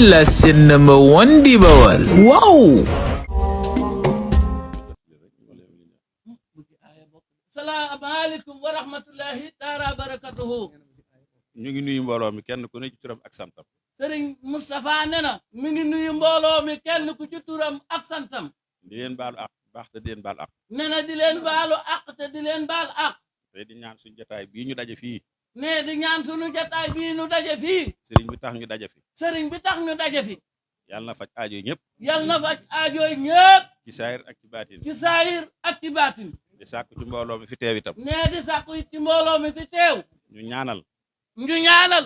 la seen number one di Bawal waaw. salaamaaleykum wa rahmatullahi taala barakatuhu. ñu ngi nuyu mbooloo mi kenn ku ne ci turam ak santam. Serigne Moustapha nee na mi ngi nuyu mbooloo mi kenn ku ci turam ak santam. di leen baalu ak baax te di leen baal ak. nee na di leen baalu ak te di leen baal ak. te di ñaan suñu jotaay bii ñu daje fii. nee di ñaan suñu jotaay bii ñu daje fii. sëriñ bi tax ñu daje fi. sëriñ bi tax ñu daje fi. yàlla na faj aajo yi ñëpp. yàlla na faj aajooy ñëpp. ci saayir ak ci baatin. ci saayir ak ci baatin. di sàkku ci mbooloo mi fi teew itam. nee di sàkku it ci mbooloo mi fi teew. ñu ñaanal. ñu ñaanal.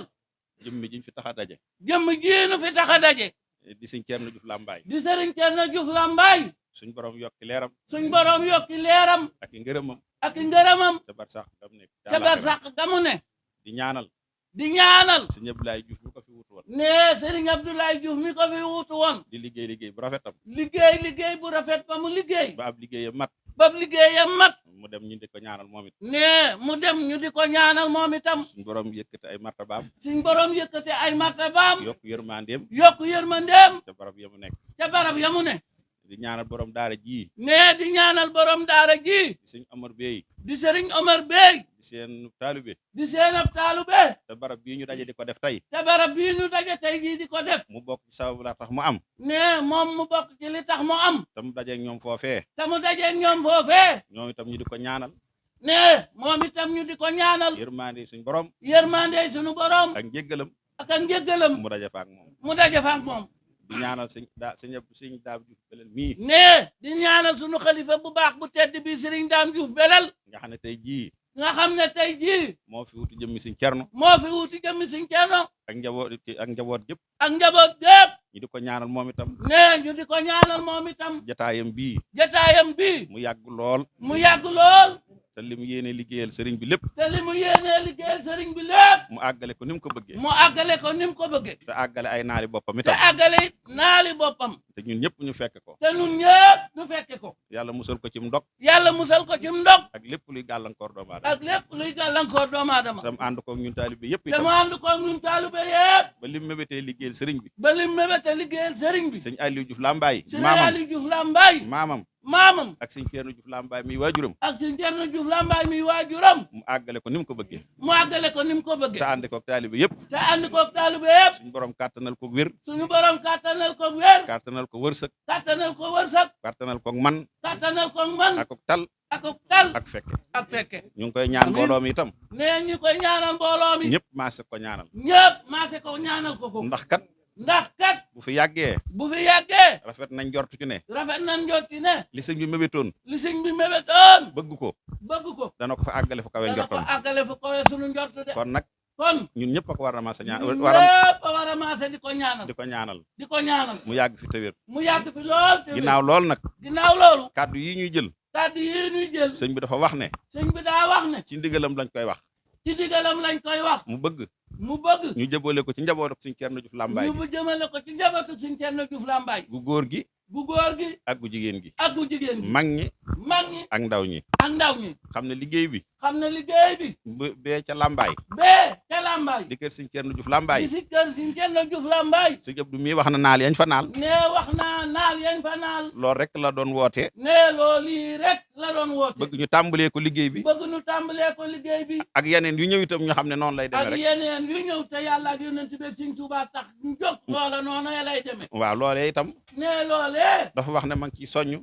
jëmmi jiñ fi tax a daje. jëmm jiinu fi tax a daje. di sëñ Ceerno Juuf Lambaay. di sëriñ Ceerno Juuf Lambaay. suñ borom yokki leeram. suñ borom yokki leeram. ak i ngërëmam. ak ngërëmam. te bar sax gam nekk. ca bar sax gamu ne. di ñaanal. di ñaanal. sëñ Abdoulaye Juuf mi ko fi wutu woon. nee Serigne Abdoulaye Diouf mi ko fi wutu woon. di liggéey liggéey bu rafetam. liggéey bu rafet ba mu liggéey. ba ab liggéeyam mat. ba liggéeyam mat. mu dem ñu di ko ñaanal moom it. nee mu dem ñu di ko ñaanal moom itam. suñ borom yëkkati ay martabaam. suñ borom yëkkate ay martabaam. yokk yërmandeem. yokk yërmandeem. te barab ya mu nekk. ca barab ya mu ne. di ñaanal borom daara ji. nee di ñaanal borom daara ji. di sëñ Omar Bey. di Serigne Omar Bey. di seen taalibe. di seen ab taalube. te barab bii ñu daje di ko def tey. ca barab bii ñu daje tey jii di ko def. mu bokk ci sababu la tax mu am. nee moom mu bokk ci li tax mu am. te mu dajeeg ñoom foofee. te mu dajeeg ñoom foofee. ñoom itam ñu di ko ñaanal. nee moom itam ñu di ko ñaanal. yërmande suñ borom. yërmande suñu borom. ak njéggalam. ak njëggalam. mu daje fa ak moom. mu daje fa ak moom. di ñaanal sëñ Daam Juuf Belel mii. nee di ñaanal sunu xalifa bu baax bu tedd bi Serigne Dame Diouf Belel. nga xam ne tey jii. nga xam ne tey jii. moo fi wuti jëmmi sëñ Cerno. moo fi wuti jëmmi Serigne Cerno. ak njaboot yëpp. ak njaboot gépp. ñu di ko ñaanal moom itam. nee ñu di ko ñaanal moom itam. jataayam bii. jataayam bi. mu yàgg lool. mu yàgg lool. te li mu yéene liggéeyal sëriñ bi lépp. te li mu yéenee liggéeyal sëriñ bi lépp. mu àggale ko ni mu ko bëggee. mu àggale ko ni mu ko bëggee. te àggale ay naali boppam te itam. àggale it naali boppam. te ñun ñëpp ñu fekk ko. te ñun ñëpp ñu fekke ko. yàlla musal ko ci ndog. yàlla musal ko ci ndog. ak lépp luy gàllankoor doomu aadama. ak lépp luy gàllankoor doomu aadama. tam ànd ko ñun taalibe yëpp te mu itam. ànd ko ñun taalube yëpp. ba li mu mébétee liggéeyal sëriñ bi. ba li mu mébéte liggéeyal sëriñ bi. sëñ Aliou Diouf Lambaay. Serigne maamam Aliou Diouf Lambaay. maamam. ak sëñ Ceerno Diouf Lambaay mi waajuram. ak Serigne Thierno Diouf Lambaay mi waajuram. mu àggale ko ni mu ko bëggee. mu àggale ko ni mu ko te bëggee. ànd ko taalibe yëpp. te ànd koog taalube yëpp. suñu borom kàttanal ko wér. suñu borom kàttanal ko wér. kàttanal ko wërsëg. kàttanal ko wërsëg. kàttanal ko man. kàttanal ko man. ak tal. ak tal. ak fekke. ak fekke. ñu ngi koy ñaan Amiin. mbooloo mi itam. nee ñu koy ñaanal mbooloo mi. ñëpp maase ko ñaanal. ñëpp maase ko ñaanal ko ko. ndax kat ndax kat. bu fi yàggee. bu fi yàggee. rafet nañ jortu ci ne. rafet nañ njort ci ne. li sëñ bi mébétoon. li sëñ bi mébétoon. bëgg ko. bëgg ko. dana ko fa àggale fu kawe dana ko njortoon. àggale fu kowe sunu njort de. kon nag kon. ñun ñëpp a ko war a maase ñaan ñun war a ñëpp a war a maase di ko ñaanal. di ko ñaanal. di ko ñaanal. mu yàgg fi te wér. mu yàgg fi lool. te ginnaaw lool nag. ginnaaw loolu. kàddu yi ñuy jël. kàddu yi ñuy jël. sëñ bi dafa wax ne. sëñ bi daa wax ne. ci ndigalam lañ koy wax. ci digalam lañ koy wax. mu bëgg. mu bëgg. ñu jëbale ko ci njaboot ak sëñ Ceerno Juuf Lambaay ñu bu jëmale ko ci njabootu Serigne Thierno Diouf Lambaay. gu góor gi. gu góor gi. ak gu jigéen gi. ak gu jigéen gi. mag ñi. mag ñi. ak ndaw ñi. ak ndaw ñi. xam ne liggéey bi. xam ne liggéey bi. bee ca Lambaay. bee ca Lambaay. di kër sëñ Ceerno Juuf Lambaay. di si kër Serigne Thierno Diouf Lambaay. sëñ Abdu mii wax na naal yañ fa naal. nee wax naa naal yañ fa naal. loolu rek la doon woote. nee loolu yi rek la doon woote. bëgg ñu tàmbalee ko liggéey bi. bëgg nu tàmbalee ko liggéey bi. ak yeneen yu ñëw itam ñu xam ne noonu lay demee ak rek. yeneen yu ñëw te yàlla ak yonent bi Serigne Touba tax ñu jóg. loola noonu lay demee. waaw loolee itam nee loolee. dafa wax ne ma ngi ciy soññ.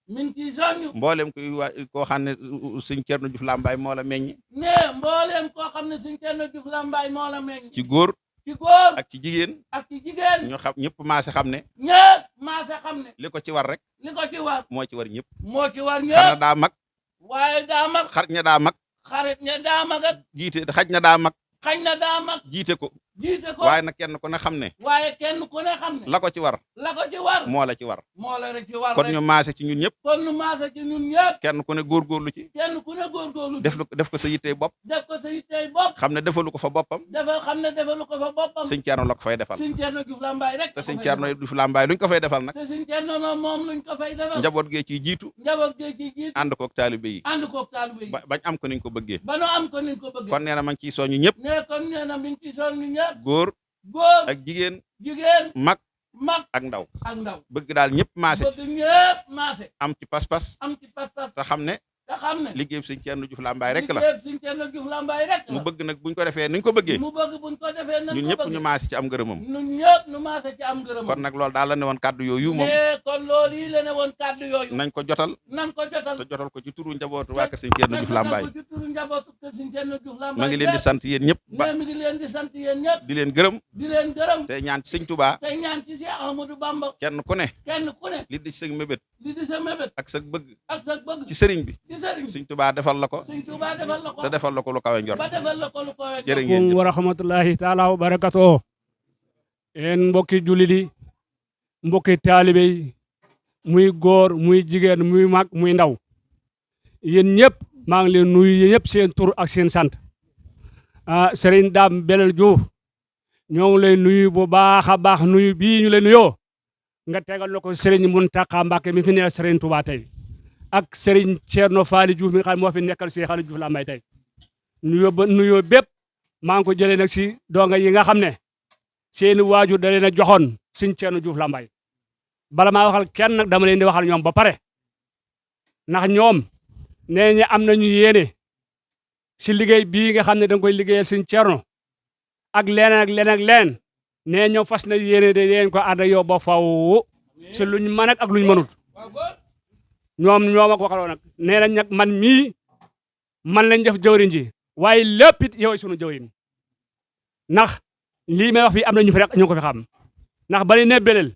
mi ngi ciy soññ. mboolem kuy koo xam ne sëñ Ceerno Juuf Lambaay moo la meññ. nee mbooleem koo xam ne Serigne Thierno Diouf Lambaay moo la meññ. ci góor. ci góor. ak ci jigéen. ak ci jigéen. ñu xam ñëpp maase xam ne. ñëpp maase xam ne. li ko ci war rek. li ko ci war. moo ci war ñëpp. moo ci war xar na ñëpp. daa mag. waaye daa mag. xar ña daa mag. xarit ña daa mag ak. jiite xaj na daa mag. xañ na daa mag. jiite ko. jiite ko. waaye nag kenn ku ne xam ne. waaye kenn ku ne xam ne. la ko ci war. la ko ci war. moo la ci war. moo la rek ci war kon rek. ñu maase ci ñun ñëpp. kon nu maase ci ñun ñëpp. kenn ku ne góorgóorlu ci. kenn ku ne góorgóorlu. def ko sa yittey bopp. def ko sa yittey bopp. xam ne defalu ko fa boppam. defal xam ne defalu ko fa boppam. sëñ Ceerno la ko fay defal. Serigne Thierno Diouf Lambaay rek. te sëñ Ceerno Juuf Lambaay luñ ko fay defal nag. te Serigne Thierno noonu moom luñ ko fay defal. njaboot gee ciy jiitu. njaboot gee ci jiitu. ànd koog taalibe yi. ànd koog taalibe yi. bañ am ko niñ ko bëggee. ba nu am ko niñ ko bëggee. kon nee na ma ngi ciy soññu ñëpp. nee kon nee na mi ngi ci soññu ñëpp. góor. góor. ak jigéen. jigéen mag mag ak ndaw ak ndaw bëgg daal ñëpp maase ci bëgg ñëpp maase am ci pas-pas am ci pas-pas te xam ne te xam ne liggéey sëñ Thierno Diouf Lambaye rek la liggéey Sëñ Thierno Diouf Lambaye rek mu la bëgg nag buñ ko defee niñ ko bëggee mu bëgg buñ ko defee nañ ñun ko ñëpp bëgg ñu maase ci am ngërëmam ñun ñëpp nu maase ci am ngërëm kon nag loolu daal la ne woon kàddu yooyu moom mais kon loolu yi la ne woon kàddu yooyu nañ ko jotal nan ko jotal te jotal ko ci turu njabootu waa kër sëñ Thierno Diouf Lambaye ci turu njabootu kër Sëñ Thierno Diouf Lambaye ma ngi leen di sant yéen ñëpp ba mi ngi leen di sant yéen ñëpp di leen gërëm di leen gërëm te ñaan ci sëñ Touba tey ñaan ci Cheikh Ahmadou Bamba kenn ku ne kenn ku ne li di sa mébét li di sa mébét ak sa bëgg ak sa bëgg ci sëriñ bi ci sëriñ sëñ Touba defal la ko Sëñ Tuubaa defal la ko te defal la ko lu kawe njort ba defal la ko lu ko jërë ngeen jëf wa rahmatullahi taala wa barakatuh en mbokki jullit yi mbokki taalibe yi muy góor muy jigéen muy mag muy ndaw yéen ñëpp maa ngi leen nuyu yéen ñëpp seen tur ak seen sant Serigne Dame Belel Diouf ñoo ngi lay nuyu bu baax a baax nuyu bii ñu lay nuyoo nga tegal na ko Serigne Mountakha Mbacké mi fi nekkal Serigne Touba tey ak Serigne Thierno Faly Diouf mi nga xam moo fi nekkal Cheikh Aliou Diouf Lambaye tey nuyoo bépp maa ngi ko jëlee nag si donga yi nga xam ne seeni waajur da leen a joxoon Sëñ Thierno Diouf Lambaye bala maa waxal kenn nag dama leen di waxal ñoom ba pare ndax ñoom nee ña am nañu yéene si liggéey bii nga xam ne da nga koy liggéeyal Sëñ Thierno ak leneen nee ñoom fas na yéene de leen ko ànd ak yow ba faw si luñ mën ak luñ mënut ñoo ma ko waxaloon nag nee nañ nag man lañ def jëwriñ ji waaye lépp it yow sunu jëwriñ ndax lii may wax fii am na ñu fi rek ñu ko fi xam ndax bari ne belel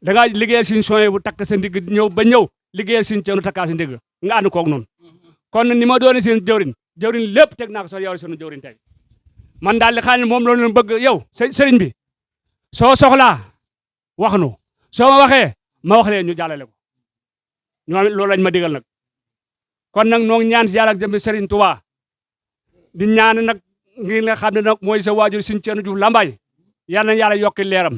da ngaa liggéeyal Sëñ Suhaybu bu takk sa ndigg ñëw liggéeyal Sëñ Thierno takkaa sa ndigg nga ànd koog noonu kon ni ma doone seen jëwriñ lépp teg naa ko so yow sunu jëwriñ tey man daal di xam ne moom loolu bëgg yow sëriñ bi soo soxlaa wax nu soo ma waxee ma wax leen ñu jàllale ko ñoom it loolu lañ ma digal nag kon nag noo ngi ñaan si yàlla ak jëm Serigne Touba di ñaan nag ngir nga xam ne nag mooy sa waajur Sëñ Thierno Diouf Lambaye yàlla na yàlla yokki leeram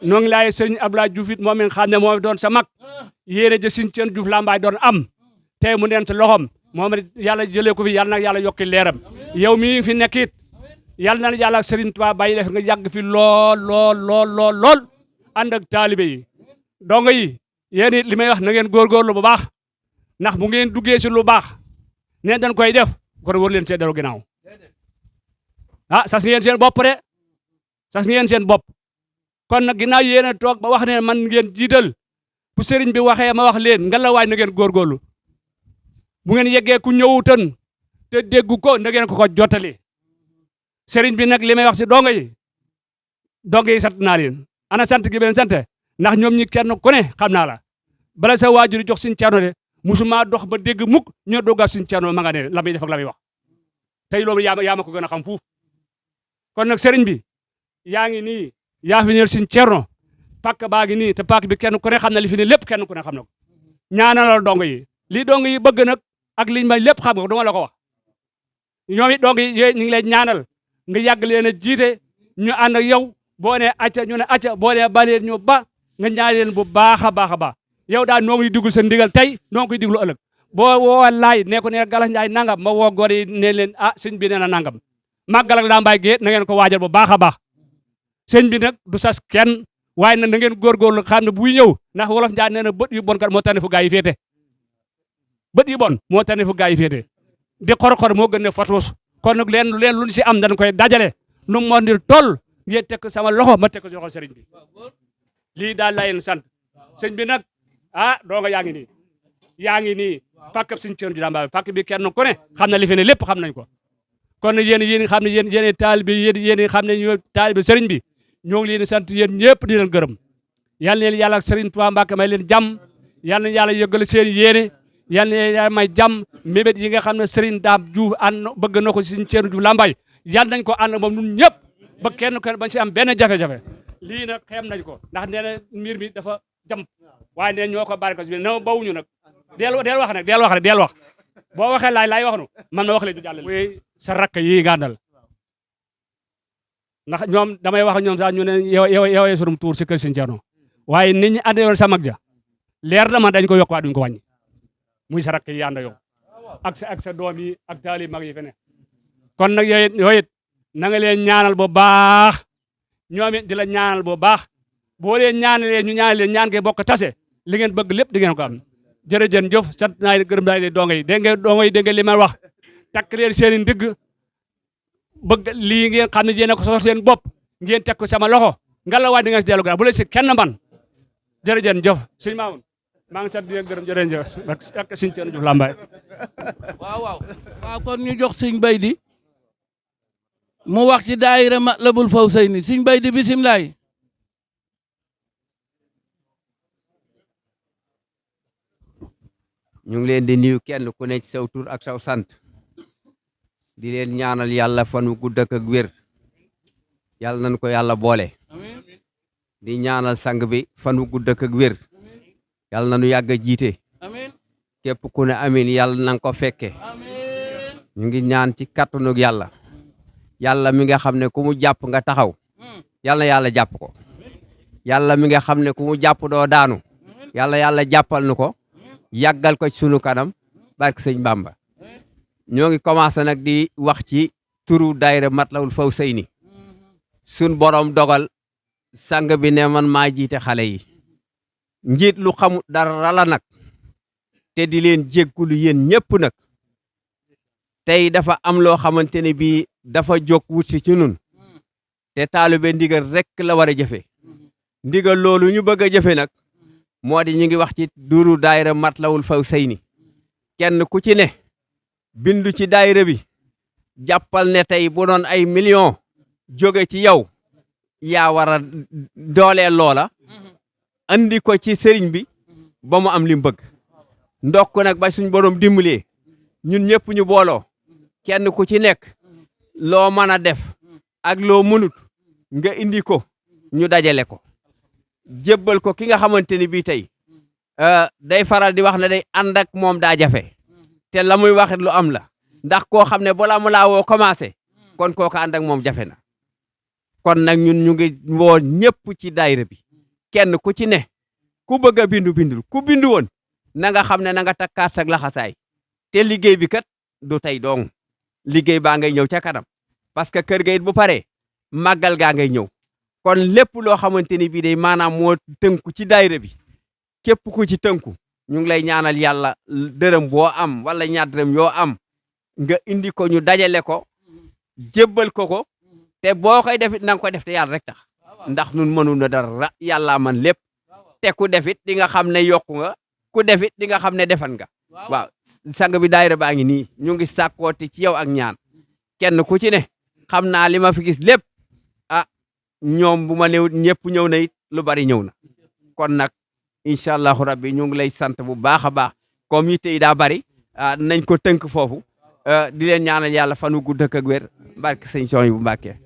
noo ngi laay Serigne Abdoulaye Diouf it moom mi nga xam ne moo doon sa mag yéene ja Sëñ Thierno Diouf Lambaye doon am tey mu neen sa loxom moom it yàlla jëlee ko fi yàlla na yàlla yokki leeram yow mii fi nekk it yàlla na yàlla ak Serigne Touba bàyyi def nga yàgg fi lool ànd ak taalibe yi donga yi yéen it li may wax na ngeen góorgóorlu bu baax ndax bu ngeen duggee si lu baax ne dañ koy def kon war leen see dellu ginnaaw sas ngeen seen bopp de sas ngeen seen bopp kon nag ginnaaw yéen a toog ba wax ne man ngeen jiital bu sëriñ bi waxee ma wax leen nga la waay na ngeen góorgóorlu bu ngeen yeggee ku ñëwutan te déggu ko na ngeen ko jottali sëriñ bi nag li may wax si donga yi sant naa leen ana sant gi beneen sant ndax ñoom ñi kenn ku ne xam naa la bala sa waajur jox Sëñ Thierno de musuma dox ba dégg mukk ñoo doggab Sëñ Thierno ma nga ne la muy def ak la muy wax tey loolu yaa ma ko gën a xam fuuf kon nag sëriñ bi yaa ngi nii yaa fi ñëw Sëñ Thierno pàkk baa ngi nii te pàkk bi kenn ku ne xam na li fi ne lépp kenn ku ne xam na ko ñaanalal dong yi lii dong yi bëgg nag ak liñ may lépp xam nga duma la ko wax ñoom it dong yi ñu ngi lay ñaanal nga yàgg leen a jiite ñu ànd ak yow boo nee acca ñu ne acca boo nee baleen ñu ba nga ñaan leen bu baax a baax yow daal noo ngi diglu sa ndigal tey noo ngi koy diglu ëllëg boo woo laay ne ko ne Galas Njaay nangam ma woo góor yi ne leen sëñ bi nee na nangam màggal ak Lambaye gi na ngeen ko waajal bu baax a baax sëñ bi nag du sas kenn waaye nag na ngeen góorgóorlu xam ne buy ñëw ndax wolof Njaay nee na bët yu bon kat moo tane fu gaa yi féete bët yu bon moo tane fu gaa yi féete di xor-xor moo gën ne fatuus kon nag leen lu ñu si am dañ koy dajale nu mu mën di toll ngeen teg sama loxo ma teg ko si loxo sëriñ bi lii daal laa leen sant sëñ bi nag doonga yaa ngi nii pàkkab Sëñ Thierno Diouf Lambaye pàkk bi kenn ku ne xam na li fi ne lépp xam nañ ko kon nag yéen xam ne yéen taalibe yéen xam ne ñoo taalibe sëriñ bi ñoo ngi leen di sant yéen ñëpp di leen gërëm yal na leen yàlla ak Sëriñ Tuubaa Mbàkke may leen jàmm yal na yàlla yëggal seen yéene yal na yàlla may jàmm mébét yi nga xam ne Sëriñ Dame Diouf bëgg na ko Sëñ Thierno Diouf Lambaye yal nañ ko ànd moom ñun ñëpp ba kenn bañ si am benn jafe-jafe lii nag xem nañ ko ndax nee na mbir mi dafa jam waaye neen ñoo ko bari ko si na bawuñu nag del wax boo waxee laay wax nu man ma wax leen du jàll muy sa rakk yi ngàndal ndax ñoom damay wax ñoom sax ñu ne yow surum tuur si kër Sëñ Thierno waaye nit ñi àndee woon sa mag ja leer na man dañ ko yokk waa duñ ko wàññi muy sa rakk yi ànd yow ak sa doom yi ak taali mag yi fe ne kon nag yooyu it na nga leen ñaanal bu baax ñoom it di la ñaanal bu baax boo leen ñaanalee ñu ñaanal leen ñaan ngeen bokk tase li ngeen bëgg lépp di ngeen ko am jërëjëf jëf sant naa leen gërëm naa leen donga yi dégg ngeen li ma wax takk leen seen ndigg bëgg lii ngeen xam ne yéen ko soxla seen bopp ngeen teg ko sama loxo ngallaawaay di nga si dellu gannaaw bu leen si kenn man jërëjëf jëf sëñ Mamoun maa ngi sant di leen gërëm jërëjëf ak sëñ Thierno Diouf Lambaye. waaw kon ñu jox sëñ Baydi mu wax ci daayira Matlabul Fawzayni sëñ Baydi bisimilah. ñu ngi leen di nuyu kenn ku ne ci saw tur ak saw sant di leen ñaanal yàlla fan wu gudd ak wér yàlla nañ ko yàlla boole di ñaanal sang bi fan wu gudd ak wér yàlla nañu yàgg a jiite képp ku ne amin yàlla na nga ko fekke ñu ngi ñaan ci kàttanug yàlla yàlla mi nga xam ne ku mu jàpp nga taxaw yàlla yàlla jàpp ko yàlla mi nga xam ne ku mu jàpp doo daanu yàlla jàppal nu ko yàggal ko ci sunu kanam barke sëñ Bamba ñoo ngi commencé nag di wax ci turu daayira Matlabul Fawzayni sun borom dogal sang bi ne man maa jiite xale yi njiit lu xamul dara la nag te di leen jéggulu yéen ñëpp nag tey dafa am loo xamante ne bii dafa jóg wut si ci nun te taalibe ndigal rek la war a jëfe ndigal loolu ñu bëgg a jëfe nag moo di ñu ngi wax ci duru daayira Matlabul Fawzayni kenn ku ci ne bindu ci daayira bi jàppal ne tey bu doon ay millions jóge ci yow yaa war a dooleel loola andi ko ci sëriñ bi ba mu am li mu bëgg ndokk nag ba suñ borom dimbalee ñun ñëpp ñu booloo kenn ku ci nekk loo mën a def ak loo mënut nga indi ko ñu dajale ko jébbal ko ki nga xamante ni bii tey day faral di wax ne day ànd ak moom daa jafe te la muy waxit lu am la ndax koo xam ne balaa mu laa woo commencé kon kooku ànd ak moom jafe na kon nag ñun ñu ngi woo ñëpp ci daayira bi kenn ku ci ne ku bëgg a bindul ku bindu woon na nga xam ne na nga takkaat sak laxasaay te liggéey bi kat du tey dong liggéey baa ngay ñëw ca kanam parce que kër ga it bu paree màggal gaa ngay ñëw kon lépp loo xamante ni bii day maanaam moo tënku ci daayira bi képp ku ci tënku ñu ngi lay ñaanal yàlla dërëm boo am wala ñaar dërëm yoo am nga indi ko ñu dajale ko jébbal ko te boo koy defit na nga ko def te yàlla rek tax ndax nun mënu na dara yàlla man lépp te ku defit di nga xam ne yokku nga ku defit di nga xam ne defan nga waaw sang bi daayira baa ngi nii ñu ngi sàkkooti ci yow ak ñaan kenn ku ci ne xam naa li ma fi gis lépp ñoom bu ma néew ñëpp ñëw na it lu bari ñëw na kon nag incha allahu rabbi ñu ngi lay sant bu baax a baax comme yitte yi daa bari nañ ko tënk foofu di leen ñaanal yàlla fanu gudd ak wér barke sëñ son yi bu Mbàkke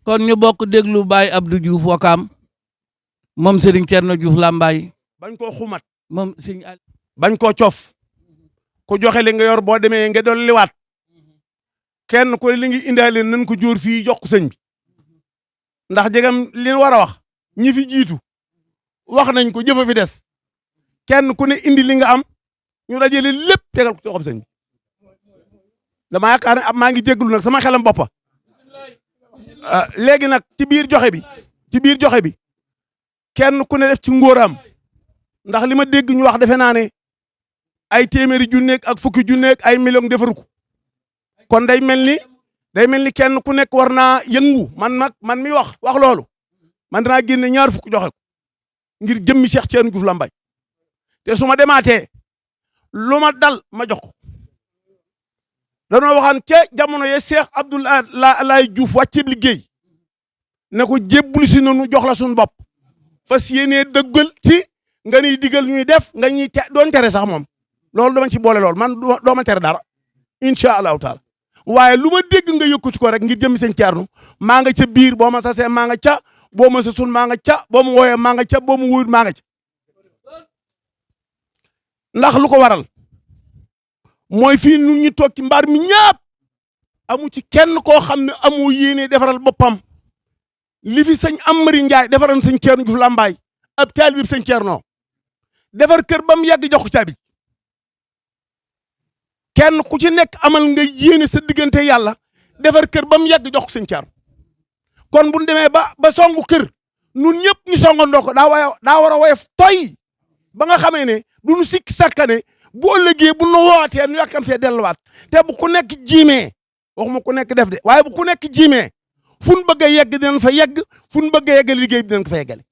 kon ñu bokk déglu Baye Abdou Diouf Wakaam moom Serigne Thierno Diouf Lambaye bañ koo xumat moom Serigne Ali bañ koo cof ku joxe li nga yor boo demee nga doon liwaat kenn ku li ngi indaale nañ ko jóor fii jox ko sëñ bi ndax jegam li war a wax ñi fi jiitu wax nañ ko jëfa fi des kenn ku ne indi li nga am ñu dajale lépp tegal ko ci loxoom sëñ bi dama yaakaar ne maa ngi jégalu nag sama xelam boppa léegi nag ci biir joxe bi kenn ku ne def ci ngóoram ndax li ma dégg ñu wax defe naa ne ay téeméeri junneeg ak fukki junneeg ay millions defaru ko kon day mel ni kenn ku nekk war naa yëngu man mi wax loolu man danaa génne ñaar fukk joxe ko ngir jëmmi Cheikh Thierno Diouf Lambaye te su ma demaatee lu ma dal ma jox ko danoo waxaan ca jamono ye Cheikh Abdoulaye Diouf wàcceeb liggéey ne ko jébbul si nanu jox la suñu bopp fas yéenee dëggal ci nga ñuy digal ñuy def nga ñuy doon tere sax moom loolu dama ci boole lool man doo ma tere dara incha allahu taala waaye lu ma dégg nga yëkkati ko rek ngir jëmmi sëñ Thierno maa nga ca biir boo ma sasee maa nga ca boo ma sasul maa nga ca boo ma wooyee maa nga ca boo ma wuyut maa nga ca ndax lu ko waral mooy fii nun ñu toog ci mbaar mi ñaap amu ci kenn koo xam ne amoo yéene defaral boppam li fi sëñ Amari Njaay defaral sëñ Thierno Diouf Lambaye ab taalibe bi sëñ Thierno defar kër ba mu yàgg jox ko caabi kenn ku ci nekk amal nga yéene sa diggante yàlla defar kër ba mu yàgg jox ko sëñ Thierno kon bu ñu demee ba songu kër nun ñëpp ñu songandoo ko daa war a woyof toy ba nga xamee ne du ñu sikki sakkane bu ëllëgee bu nu wootee nu yàkkamtee delluwaat te bu ku nekk jiimee waxuma ku nekk def de waaye bu ku nekk jiimee fu ñu bëgg a yegg dinañ fa yegg fu ñu bëgg a yeggal liggéey bi dinañ ko fa yeggale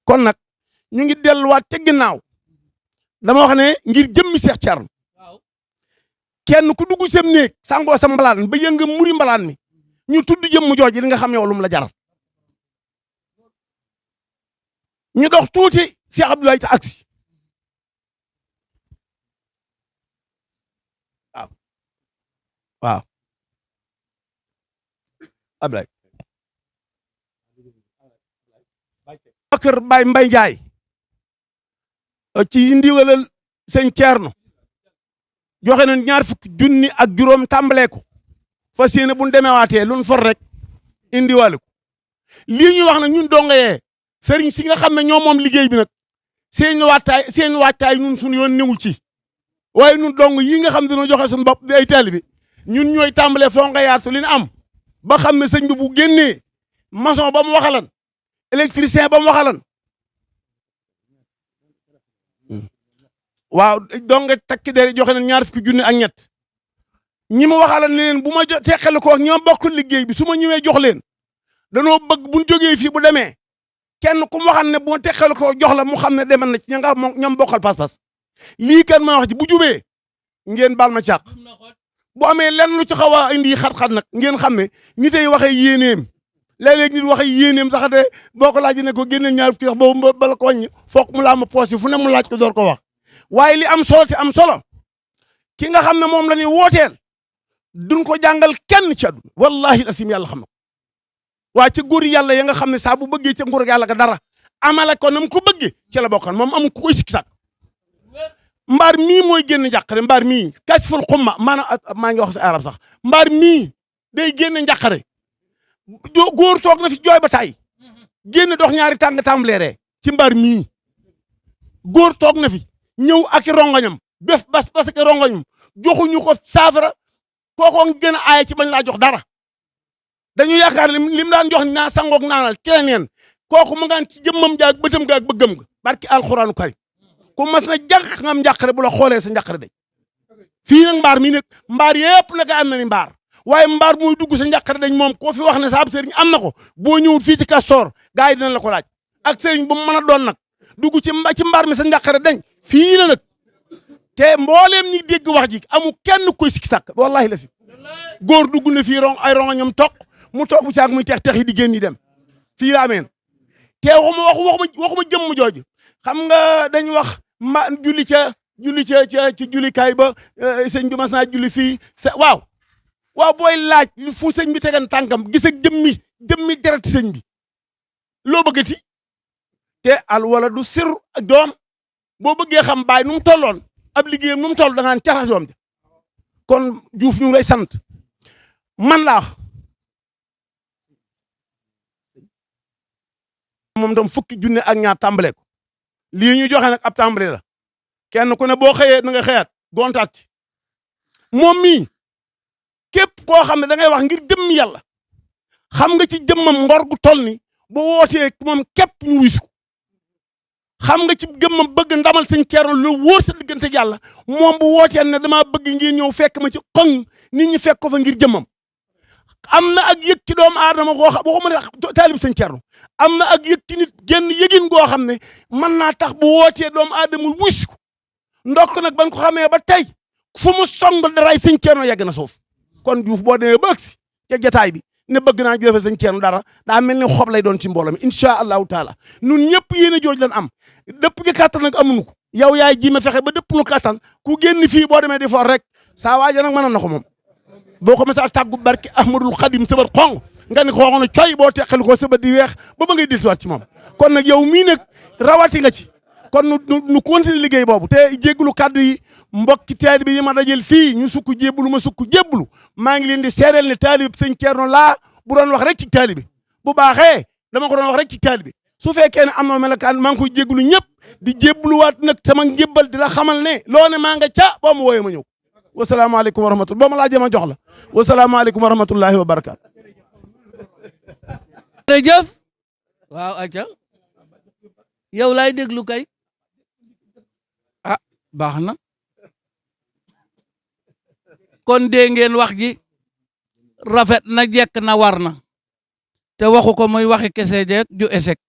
kon nag ñu ngi delluwaat ca ginnaaw dama wax ne ngir jëmmi Cheikh Thierno kenn ku dugg sem néeg sangoo sa mbalaan ba yënga muri mbalaan mi ñu tudd jëmm jooji li nga xam yow lu mu la jaral ñu dox tuuti Cheikh Abdoulaye ta agsi waaw Abdoulaye kër Baye Mbaye Ndiaye ci ndigalal sëñ Thierno joxe nañ 20 junni ak juróom tàmbalee ko fas yéene bu ñu demeewaatee lu ñu for rek indiwaale ko lii ñu wax nag ñun dongayee sëriñ si nga xam ne ñoo moom liggéey bi nag seen wàccaay ñun suñu yoon newul ci waaye ñun dong yi nga xam ne dañoo joxe suñu bopp di ay taalibe ñun ñooy tàmbalee foo nga yaatu li ñu am ba xam ne sëñ bi bu génnee maçon ba mu waxalan électricien ba mu waxalan waaw donc takki der joxe nañ 20 junni ak ñett ñi ma waxalan ne leen bu ma teqale ko ak ñi ma bokk liggéey bi su ma ñëwee jox leen danoo bëgg buñ jógee fii bu demee kenn ku mu waxal ne bu ma teqale ko jox la mu xam ne demal na ci ña nga ñoom bokkal pas-pas lii kan ma wax ci bu jubee ngeen baal ma càq bu amee lenn lu ci xaw a indi xat-xat nag ngeen xam ne nit ay waxee yéeneem léeg-léeg nit waxee yéeneem sax de boo ko laajee ne ko génneel 20 wax boobu bala ko wàññi foog mu laa ma poos yi fu ne mu laaj ko door ko wax waaye li am solo te am solo ki nga xam ne moom la ñuy wooteel duñ ko jàngal kenn ci àdduna wallahi asim yàlla xam na ko waa ci góor yàlla ya nga xam ne saa bu bëggee ca nguur yàlla ga dara amala ko nam ko bëggee ci la bokkan moom amul ku koy sikki sàkk mbaar mii mooy génn njàqare mbaar mii kasful xumma maanaam maa ngi wax si arab sax mbaar mii day génn njàqare góor toog na fi jooy ba taay génn dox ñaari tàng tàmbaleeree ci mbaar mii góor toog na fi ñëw ak i rongoñam bés parce que rongoñam joxuñu ko saafara kookoo gën a aaya ci bañ laa jox dara dañu yaakaar lim daan jox naa sangoog naanal keneen kooku mu ngaan ci jëmmam jaag bëtam gaag bëggam ga barki alxuraanu karim ku mas na jàq ngam njàqare bu la xoolee sa njàqare day fii nag mbaar mii nag mbaar yëpp nag am na ni mbaar waaye mbaar mooy dugg sa njàqare dañ moom koo fi wax ne saab sëriñ am na ko boo ñëwul fii ci Castor gars yi dinañ la ko laaj ak sëriñ bu mu mën a doon nag dugg ci mbaar mi sa njàqare dañ fii la nag te mbooleem ñi dégg wax ji amu kenn koy sikki sàkk wallahi la si góor dugg na fii ay ronga ñoom toq mu toog bu caag muy tex yi di génn yi dem fii la ameen te waxuma jëmm jooju xam nga dañ wax julli ca jullikaay ba sëñ bi mas naa julli fii waaw booy laaj fu sëñ bi tegan tànkam gis ak jëmmi deret sëñ bi loo bëggati te al wala du sir ak doom boo bëggee xam baay nu mu tolloon ab liggéeyam nu mu toll da ngaan carax doom ja kon Diouf ñu ngi lay sant man laa wax moom tam 10 junni ak ñaar tàmbale ko lii ñu joxe nag ab tàmbale la kenn ku ne boo xëyee na nga xëyaat gontaat ci moom mii képp koo xam ne da ngay wax ngir jëmm yàlla xam nga ci jëmmam ngor gu toll ni ba wootee moom képp ñu wisu ko xam nga ci gëmmam bëgg ndamal sëñ Thierno lu wóor sa diggante yàlla moom bu wootee ne damaa bëgg ngeen ñëw fekk ma ci xoŋ nit ñi fekk ko fa ngir jëmmam am na ak yëg ci doomu aadama goo xam waxuma ne taalib sëñ Thierno am na ak yëg ci nit genn yëgin goo xam ne mën naa tax bu wootee doomu aadama wis ko ndokk nag ban ko xamee ba tey fu mu song daraay sëñ Thierno yegg na suuf kon Diouf boo demee ba agsi ca jataay bi ne bëgg naa ju defal sëñ Thierno dara daa mel ni xob lay doon ci mbooloo mi incha allahu taala nun ñëpp yéen a jooj lan am dëpp gi kàttan nag amuñu ko yow yaay ji ma fexe ba dëpp nu kàttan ku génn fii boo demee di for rek saa waaja nag mënoon na ko moom boo ko mësa tàggu barki ahmadul xadim sëbat xong nga ni xongo na coy boo teqali ko sëbat di weex ba ba ngay dellusiwaat ci moom kon nag yow mii nag rawati nga ci kon nu continuer liggéey boobu te jégglu kàddu yi mbokki taalibe yi ma dajel fii ñu sukk jébbalu ma sukk jébbalu maa ngi leen di seereel ne taalibe sëñ Thierno laa bu doon wax rek ci taalibe bu baaxee dama ko doon wax rek ci taalibe su fekkee ne am na melokaan maa ngi koy jégglu ñëpp di jébbaluwaat nag sama njébbal di la xamal ne loo ne maa nga ca boo ma wooyee ma ñëw wasalaamaaleykum wa rahmatulah boo ma laajee ma jox la wasalaamaaleykum wa rahmatullahi wa barakaatu jërëjëf waaw acca yow laay déglu kay ah baax na kon dee ngeen wax ji rafet na jekk na war na te waxu ko muy waxi kese jeeg ju esek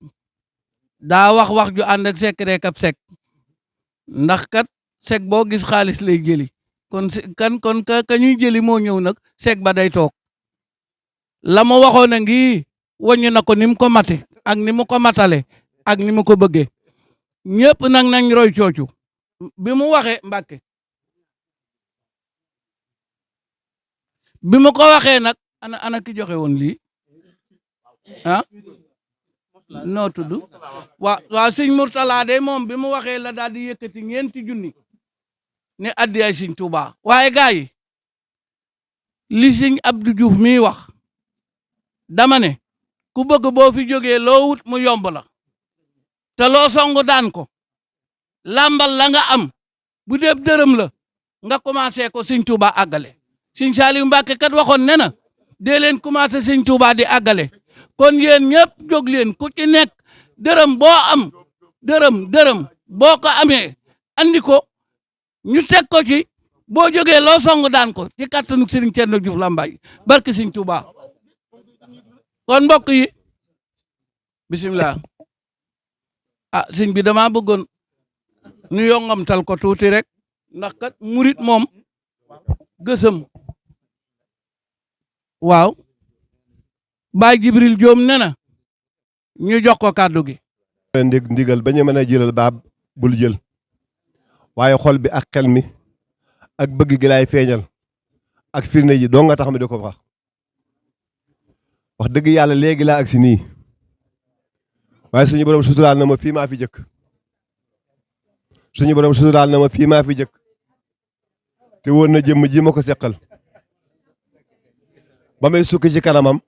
daa wax ju ànd ak sek rek ab sek ndax kat sek boo gis xaalis lay jëli kon ka ñuy jëli moo ñëw nag sek ba day toog la ma waxoon a ngi wàññi na ko ni mu ko mate ak ni mu ko matale ak ni mu ko bëggee ñëpp nag nañ roy coocu bi mu waxee Mbàkke bi mu ko waxee nag ana ki joxe woon lii ah noo tudd waa sëñ Murtala de moom bi mu waxee la daal di yëkkati ñeenti junni ne addiyaay sëñ Tuubaa waaye gaa yi li sëñ Abdou Diouf mii wax dama ne ku bëgg boo fi jógee loo wut mu yomb la te loo songu daan ko làmbal la nga am bu dee dërëm la nga commencé ko sëñ Tuubaa àggale sëñ Saaliw Mbàkke kat waxoon ne na dee leen commencé sëñ Tuubaa di àggale kon yéen ñëpp jóg leen ku ci nekk dërëm boo am dërëm boo ko amee andi ko ñu teg ko ci boo jógee loo song daan ko ci kattanu Sëriñ Cerno Juuf Lambaye barke sëñ Tuubaa kon mbokk yi bisimilah ah sëñ bi dama bëggoon ñu yongamtal ko tuuti rek ndax kat murit moom gësëm waaw Baay Jibril Joom ne na ñu jox ko kàddu gi ndigal ba ñu mën a jëlal baab bul jël waaye xol bi ak xel mi ak bëgg gi laay feeñal ak firnde ji doo nga tax mi di ko wax dëgg yàlla léegi laa agsi nii waaye suñu borom suturaal na ma fii maa fi jëkk suñu borom suturaal na ma fii maa fi jëkk te woon na jëmm ji ma ko seqal ba may sukk ci kanamam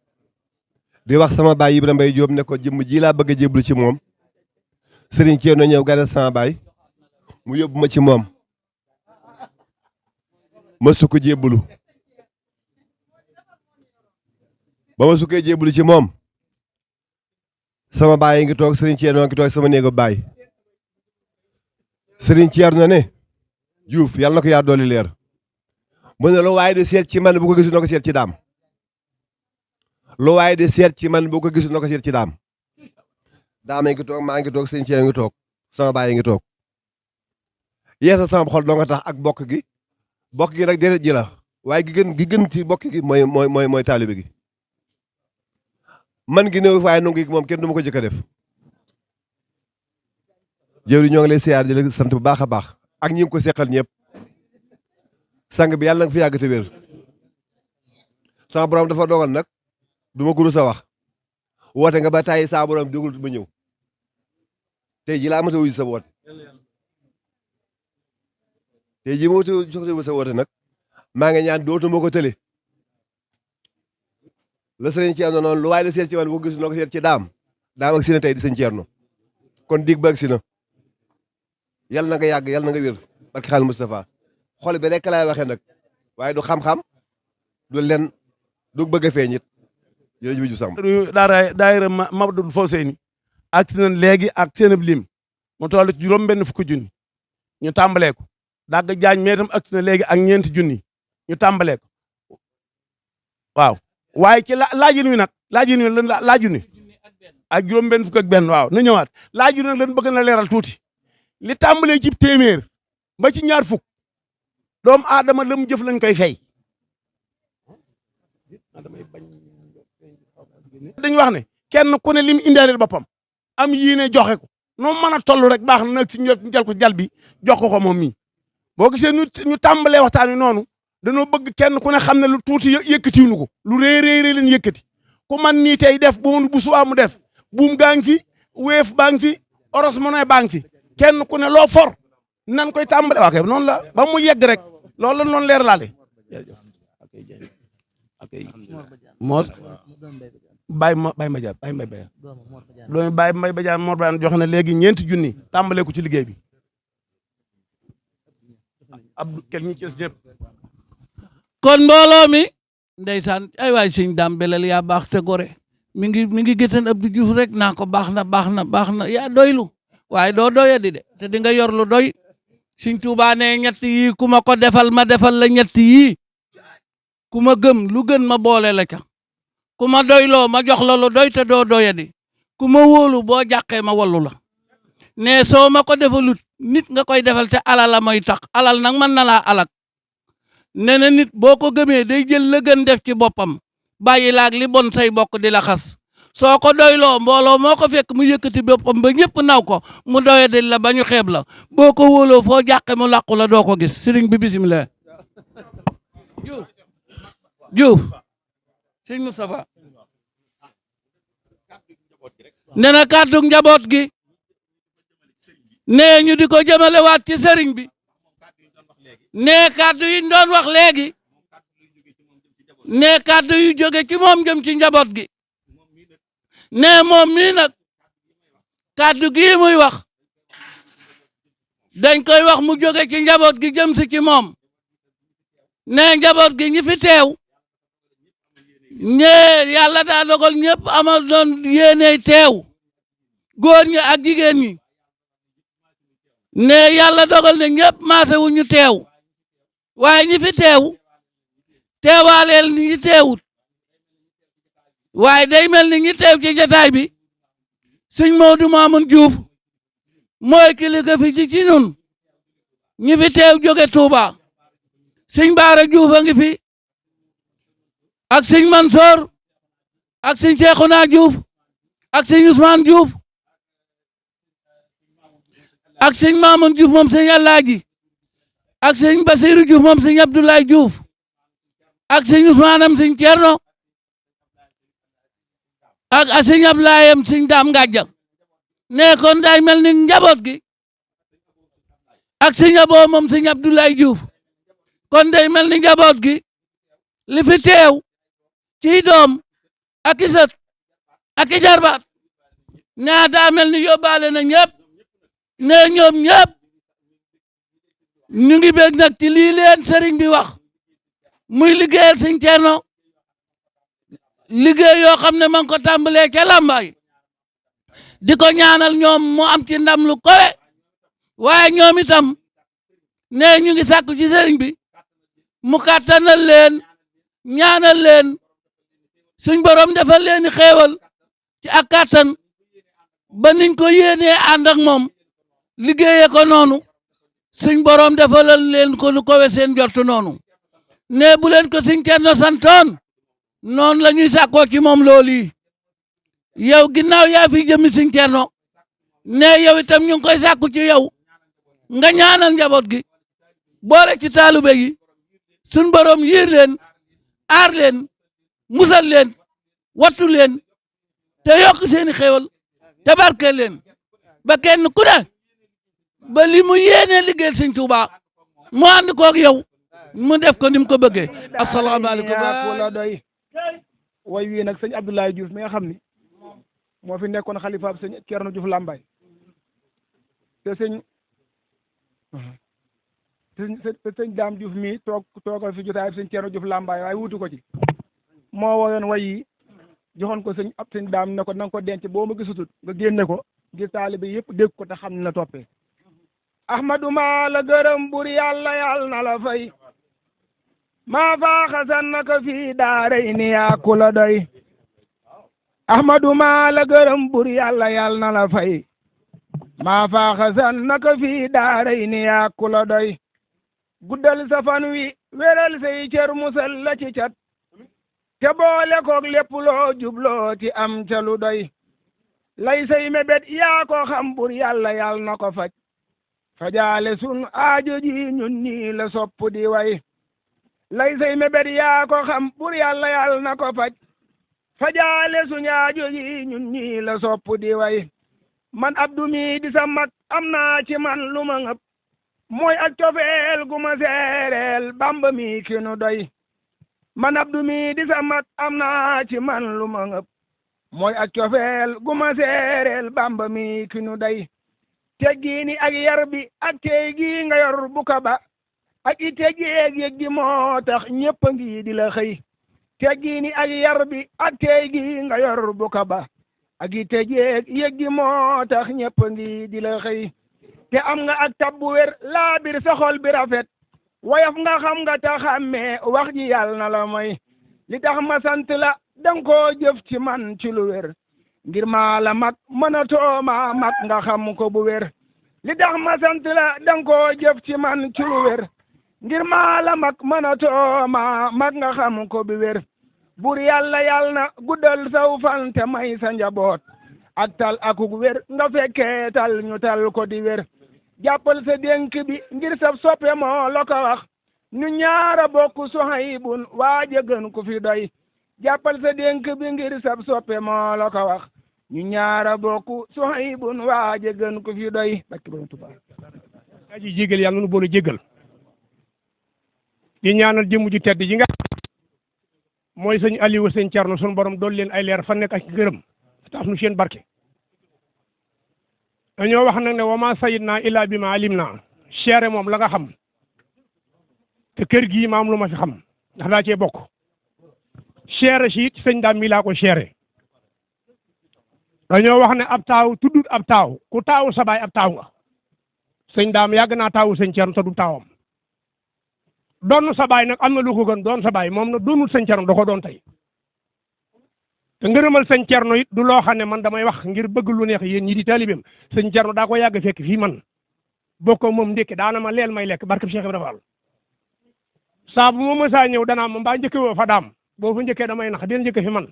di wax sama baay Ibrahima Mbaye Diop ne ko jëmm ji laa bëgg a jéblu ci moom sëriñ Ceerno ñëw gane sama baay mu yóbbu ma ci moom ma sukk jéblu ba ma sukkee jéblu ci moom sama baay ngi toog sëriñ Ceerno ngi toog sama néegu baay sëriñ Ceerno ne Diouf yàlla na ko yaa dooli leer mu ne lu waaye di seet ci man bu ko gisul na ko seet ci daam lu waaye di seet ci man bu ko gisul na ko seet ci daam daama ngi toog maa ngi toog sëriñ Ceerno ngi toog sama baay ngi toog yeesa sama xol doo nga tax ak bokk gi rek deret ji la waaye gi gën ci bokk gi mooy taalibe gi man gi néew waaye nangu gi moom kenn du ma ko jëkk a def jëwri ñoo ngi lay siyaar di la sant bu baax a baax ak ñi ngi ko seqal ñëpp sang bi yàlla nga fi yàgg te wér sama borom dafa dogal nag du ma guru sa wax woote nga ba tàyyi saa borom dégul ba ñëw tey ji laa mos a wuyu sa woote tey ji ma jox sa woote nag maa ngi ñaan dootuma ko tële la sëriñ Ceerno noonu lu waaye la seet ci wàll bu gis noo ko seet ci daam ak si na tey di sëñ Ceerno kon dig ba ak si na yal na nga yàgg yal na nga wér barke xaal Moustapha xol bi rek laay waxee nag waaye du xam-xam du len du bëgg a feeñ it jërëjëf ju sam daayira Mabdoul Fawzeyni ak si nañ léegi ak seen ab lim mu toll ci juróom-benn fukki junni ñu tàmbalee ko dagg jaañ mais itam ak si na léegi ak ñeenti junni ñu tàmbalee ko waaw waaye ci laajin wi nag laajin wi lan laajun wi ak juróom-benn fukk ak benn waaw na ñëwaat laajun nag lan bëgg na leeral tuuti li tàmbalee ci téeméer ba ci ñaar fukk doomu aadama la mu jëf lañ koy fay dañu wax ne kenn ku ne lim indaaleel boppam am yéene joxe ko noo mën a toll rek baax na nag si ñu jël ko jal bi jox ko moom mii boo gisee ñu tàmbalee waxtaan wi noonu dañoo bëgg kenn ku ne xam ne lu tuuti yëkkatiwuñu ko lu rëy leen yëkkati ku man nii tey def bu subaa mu def buum gaa ngi fi weef baa ngi fi oros monnaie baa ngi fi kenn ku ne loo for nan koy tàmbale waa kay noonu la ba mu yegg rek loolu la noonu leer laale moos bàyyi ma jaar bàyyi mbay bayaan loolu bàyyi mbay bayaan Mor Bayaan joxe na léegi ñeenti junni tàmbale ko ci liggéey bi Abdou kel ñi ci ñëpp kon mbooloo mi ndeysaan ay waay sëñ Daam Belel yaa baax te gore mi ngi géttan Abdou Diouf rek naa ko baax na yaa doylu waaye doo doyadi de te di nga yor lu doy Sëñ Tuubaa ne ñett yii ku ma ko defal ma defal la ñett yii ku ma gëm lu gën ma boole la ca ku ma doyloo ma jox la lu doy te doo doyadi ku ma wóolu boo jàqee ma wallu la ne soo ma ko defalut nit nga koy defal te alal la mooy tax alal nag mën na laa alak nee na nit boo ko gëmee day jël la gën def ci boppam bàyyi laag li bon say bokk di la xas soo ko doyloo mbooloo moo ko fekk mu yëkkati boppam ba ñëpp naw ko mu doyadil la ba ñu xeeb la boo ko wóoloo foo jàqe mu làqu la doo ko gis sëriñ bi bisimilah. Diouf sëñ Moustapha nee na kàddu njaboot gi nee ñu di ko jëmale waat ci sëriñ bi nee kàddu yi ñu doon wax léegi nee kàddu yu jóge ci moom jëm ci njaboot gi nee moom mii nag kàddu gii muy wax dañ koy wax mu jóge ci njaboot gi jëm si ci moom nee njaboot gi ñi fi teew ñee yàlla daa dogal ñëpp amal doon yéene teew góor ñi ak jigéen ñi nee yàlla dogal ne ñëpp maase wu ñu teew waaye ñi fi teew teewaaleel ñi teewut waaye day mel ni ñi teew ci jataay bi sëñ Modou Mamoun Diouf mooy kilifa fi ci ñun ñi fi teew jóge Touba sëñ Baara Diouf a ngi fi ak sëñ Mansoor ak sëñ Cheikhouna Diouf ak sëñ Ousmane Diouf ak sëñ Mamoun Diouf moom sëñ Alaaji ak sëñ Basirou Diouf moom sëñ Abdoulaye Diouf ak sëñ Ousmane am sëñ Thierno ak sëñ Abdoulaye am sëñ Dame Gadja ne kon day mel ni njaboot gi ak sëñ Abo moom sëñ Abdoulaye Diouf kon day mel ni njaboot gi li fi teew ci doom ak i sët ak i jarbaat ñaa daa mel ni yóbbaale na ñëpp ne ñoom ñëpp ñu ngi bég nag ci lii leen sëriñ bi wax muy liggéeyal sëñ Thierno liggéey yoo xam ne ma ngi ko tàmbalee ca Lambaay di ko ñaanal ñoom mu am ci ndam lu kowe waaye ñoom itam ne ñu ngi sàkku ci sëriñ bi mu kàttanal leen ñaanal leen suñ borom defal leen i xéewal ci ak kàttan ba niñ ko yéenee ànd ak moom liggéeyee ko noonu suñ borom defalal leen ko lu kowe seen jortu noonu ne bu leen ko sëñ Thierno santoon noonu la ñuy sàkkoo ci moom loolu yi yow ginnaaw yaa fi jëmi sëñ Thierno ne yow itam ñu ngi koy sàkku ci yow nga ñaanal njaboot gi boole ci taalube gi suñ borom yiir leen aar leen musal leen wattu leen te yokk seeni xéewal te barkeel leen ba kenn ku ne ba li mu yéene liggéeyal sëñ Tuuba mu ànd koog yow mu def ko ni mu ko bëggee asalaamaaleykum la doy way wii nag sëñ Abdoulaye Diouf mi nga xam ni moo fi nekkoon xalifaab sëñ Thierno Diouf Lambaye te sëñ Dame Diouf mi toogal fi jotaay sëñ Thierno Diouf Lambaye waaye wutu ko ci moo woyoon way yi joxoon ko sëñ Dame ne ko na nga ko denc boo ma gisutut nga génne ko ngir taalibe yëpp dégg ko te xam ne la toppee ahmadu maa la gërëm bur yàlla yàlla na la fay maa faaxa sannaka fii daaray ni yaa ku la doy ahmadu maa la gërëm bur yàlla yàlla na la fay maa faaxa sannaka fii daaray ni yaa ku la doy guddal sa fan wi wéral say cër musal la ci cat te boole koog lépp loo jubloo ti am ca lu doy lay say mébét yaa ko xam bur yàlla yàlla na ko faj fajaale sun aajo ji ñun ñii la sopp di way lay say mébét yaa ko xam bur yàlla yàlla na ko faj fajaale sun aajo ji ñun ñii la sopp di way man Abdou mi di sa mag am naa ci man lu ma ngëp mooy ak cofeel gu ma seereel Bamba mi ki nu doy man Abdou mi di sa mag am naa ci man lu ma ngëp mooy ak cofeel gu ma seereel Bamba mi ki nu doy teggiini ak yar bi ak tey gi nga yor bu ka ba ak i teggeeg yëg gi moo tax ñëpp a ngi di la xëy teggiini ak yar bi ak tey gi nga yor bu ka ba ak yi tejeeg yëggi moo tax ñëpp ngi di la xëy te am nga ak tab bu wér laa bir sa xol bi rafet woyof nga xam nga ta xàmmee wax ji yàlla na la may li tax ma sant la danga koo jëf ci man ci lu wér ngir maa la mag mënatoo ma mag nga xam ko bu wér li tax ma sant la danga koo jëf ci man ci lu wér ngir maa la mag mënatoo ma mag nga xam ko bu wér bur yàlla yàlla na guddal saw fan te may sa njaboot ak tal akuk wér nga fekkee tal ñu tal ko di wér jàppal sa dénk bi ngir sab soppe moo la ko wax ñu ñaara bokk Suhaybun waaja gën ku fi doy jàppal sa dénk bi ngir sab soppe moo la ko wax ñu ñaara bokk Suhaybun waaja gën ku fi doy barke Borom Tuubaa aji jégal yàlla nu boole jégal di ñaanal jëmm ju tedd yi nga mooy sëñ Aliou sëñ Thierno sunu borom dool leen ay leer fa nekk ak gërëm taaf nu seen barke dañoo wax nag ne wama sayid naa illa bi ma alim naa seere moom la nga xam te kër gii maam lu ma fi xam ndax daa cee bokk seere si it sëñ daam mi laa ko seere dañoo wax ne ab taaw tuddut ab taaw ku taawu sa baay ab taaw nga sëñ daam yàgg naa taawu sëñ Thierno te du taawam doon sa baay nag am na lu ko gën doon sa baay moom nag doonul sëñ Thierno da ko doon tey te ngërëmal sëñ Thierno it du loo xam ne man damay wax ngir bëgg lu neex yéen ñi di taalibeem sëñ Thierno daa ko yàgg fekk fii man bokkoo moom ndékki daana ma leel may lekk barke Cheikh Ibrahima Fall saa bu ma mësaa ñëw danaa ma mbaa njëkke woo fa daam boo fa njëkkee damay nax del njëkke fi man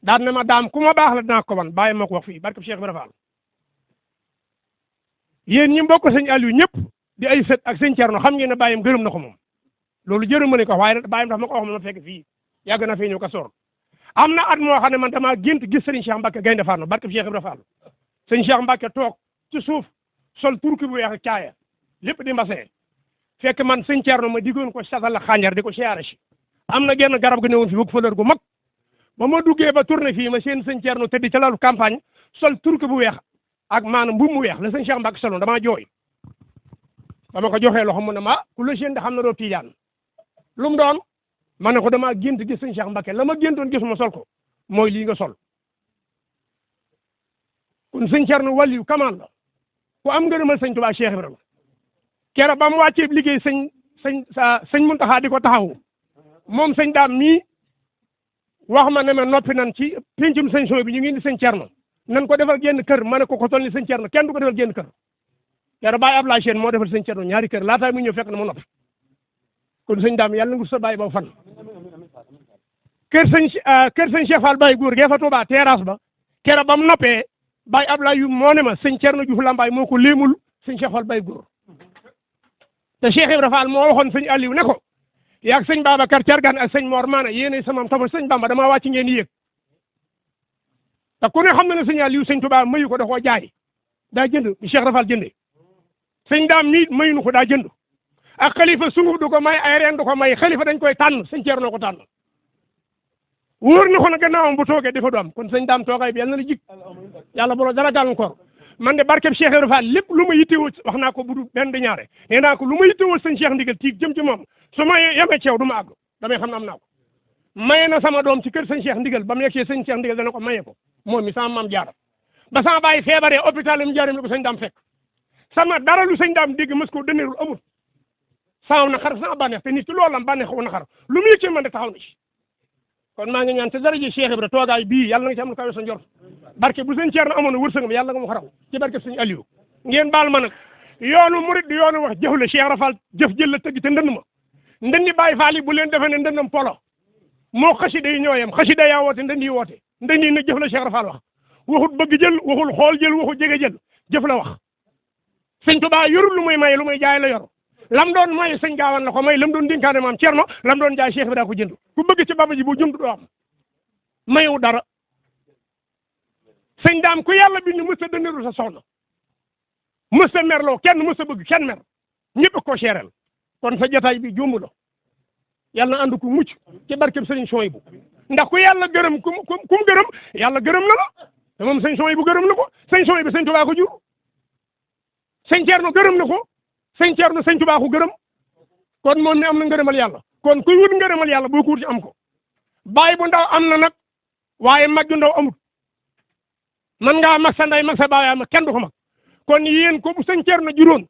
daan ne ma daam ku ma baax la dinaa ko man bàyyi ma ko wax fii barke Cheikh Ibrahima Fall yéen ñi mbokk sëñ Aliou ñëpp di ay sët ak sëñ Thierno xam ngeen ne bàyyam gërëm na ko moom loolu jërëm ma ne ko waaye bàyyam dafa ma ko wax ma fekk fii yàgg na fee ñëw ka soor am na at moo xam ne man damaa gént gis sëriñ Cheikh Mbacke Gaynde Fatma barke Cheikh Ibrahima Fall sëñ Cheikh Mbacke toog ci suuf sol turki bu weex ak caaya lépp di mbasee fekk man sëñ Thierno ma diggoon ko satal la xànjar di ko siyaare si am na genn garab gu newoon fi bëgg fleur gu mag ba ma duggee ba tourné fii ma seen sëñ Thierno tëddi ca lalu campagne sol turki bu weex ak maanaam mbubb mu weex la sëñ Cheikh Mbacke soloon damaa jooy ba ma ko joxee loxo mu ne ma ku la seen da xam na doo tiijaan lu mu doon ma ne ko damaa gént gis sëñ Cheikh Mbacke la ma géntoon gis ma sol ko mooy lii nga sol kon sëñ Thierno wàlliyu kamaan la ku am ngërëmal sëñ Tuubaa Cheikh Ibrahima keroog ba mu wàccee liggéey sëñ Muntaxa di ko taxawu moom sëñ daam mii wax ma ne ma noppi nan ci pencum sëñ sooy bi ñu ngi indi sëñ Thierno nan ko defal génn kër ma ne ko toll ni sëñ Thierno kenn du ko defal génn kër keroog Baye Ablaye Chène moo defal sëñ Thierno ñaari kër laataa muy ñëw fekk na ma noppi kon sëñ daam yàlla nga sa bàyyi ba fan kër sëñ Cheikh Fall Baye góor gee fa Touba terrasse ba keroog ba mu noppee Baye Ablaye yu moo ne ma sëñ Thierno Diouf Lambaye moo ko léemul sëñ Cheikh Fall Baye góor te Cheikh Ibrahima Fall moo waxoon sëñ Aliou ne ko yaag sëñ Babacar Cargaan ak sëñ Mor Maana yéenay sama tafa sëñ Bamba damaa wàcc ngeen yéeg te ku ne xam na ne sëñ Aliou sëñ Touba mayu ko da koo jaay daa jënd bi Cheikh Rafal jëndee sëñ daam mii mayuñu ko daa jënd ak xalifa sunguf du ko may ay reen du ko may xalifa dañ koy tànn sëñ Thierno ko tànn wóor na ko na gannaawam bu toogee dafa du am kon sëñ daam toogaay bi yàlla na la jig yàlla bu la dara gàllankoor man de barkeb Cheikh Ibrahima Fall lépp lu ma yittewoo wax naa ko bu du benn di ñaare nee naa ko lu ma yittewoo sëñ Cheikh ndigal tiig jëm ci moom su ma yemee ceew du ma àgg damay xam ne am naa ko maye na sama doom ci kër sëñ Cheikh ndigal ba mu yeggee sëñ Cheikh ndigal dana ko maye ko moom mi sama maam jaara ba sama bàyyi feebaree hôpital mu jaarim li ko sëñ daam fekk sama dara lu sëñ daam dégg mës ko dëneerul amul sama naqar sama bànneex te nit ci loolu am bànneex ko naqar lu mu yëg ci man rek taxaw na ci kon maa ngi ñaan te dara ji Cheikh Ibra toogaay bii yàlla nga ci am lu kawe sa njort barke bu sëñ Thierno amoon na wërsëgam yàlla nga ma ko raw ci barke sëñ Aliou ngeen baal ma nag yoonu murid di yoonu wax jëf la Cheikh Rafal jëf jël la tëgg te ndënd ma ndëndi Baye Fall yi bu leen defee ne ndëndam polo moo xasida yi ñooyam xasida yaa woote ndënd yi woote ndënd yi nag jëf la Cheikh Rafal wax waxut bëgg jël waxul xool jël waxul jege jël jëf la wax sëñ Tuubaa yorul lu muy may lu muy jaay la yor lam doon may sëñ Gaawaan la ko may lam doon dénkaane maam Thierno lam doon jaay Cheikh bi daa ko jënd ku bëgg ci baba ji bu jënd doo am mayu dara sëñ daam ku yàlla bind mës a dëndiru sa soxna mës a merloo kenn mës a bëgg kenn mer ñëpp ko seereel kon sa jotaay bi jumb la yàlla na ànd ku mucc ci barkeb sëriñ Souhaïbou ndax ku yàlla gërëm kum gërëm yàlla gërëm na la te moom sëñ Souhaïbou gërëm na ko sëñ Souhaïbou sëñ Tuubaa ko jur sëñ Thierno gërëm na ko sëñ Thierno sëñ Tuubaa ko gërëm kon moom ne am na ngërëmal yàlla kon kuy wut ngërëmal yàlla boo ko wut ci am ko baay bu ndaw am na nag waaye mag ju ndaw amul man ngaa mag sa ndey mag sa baay am kenn du ko mag kon yéen ko bu sëñ Cerno juróon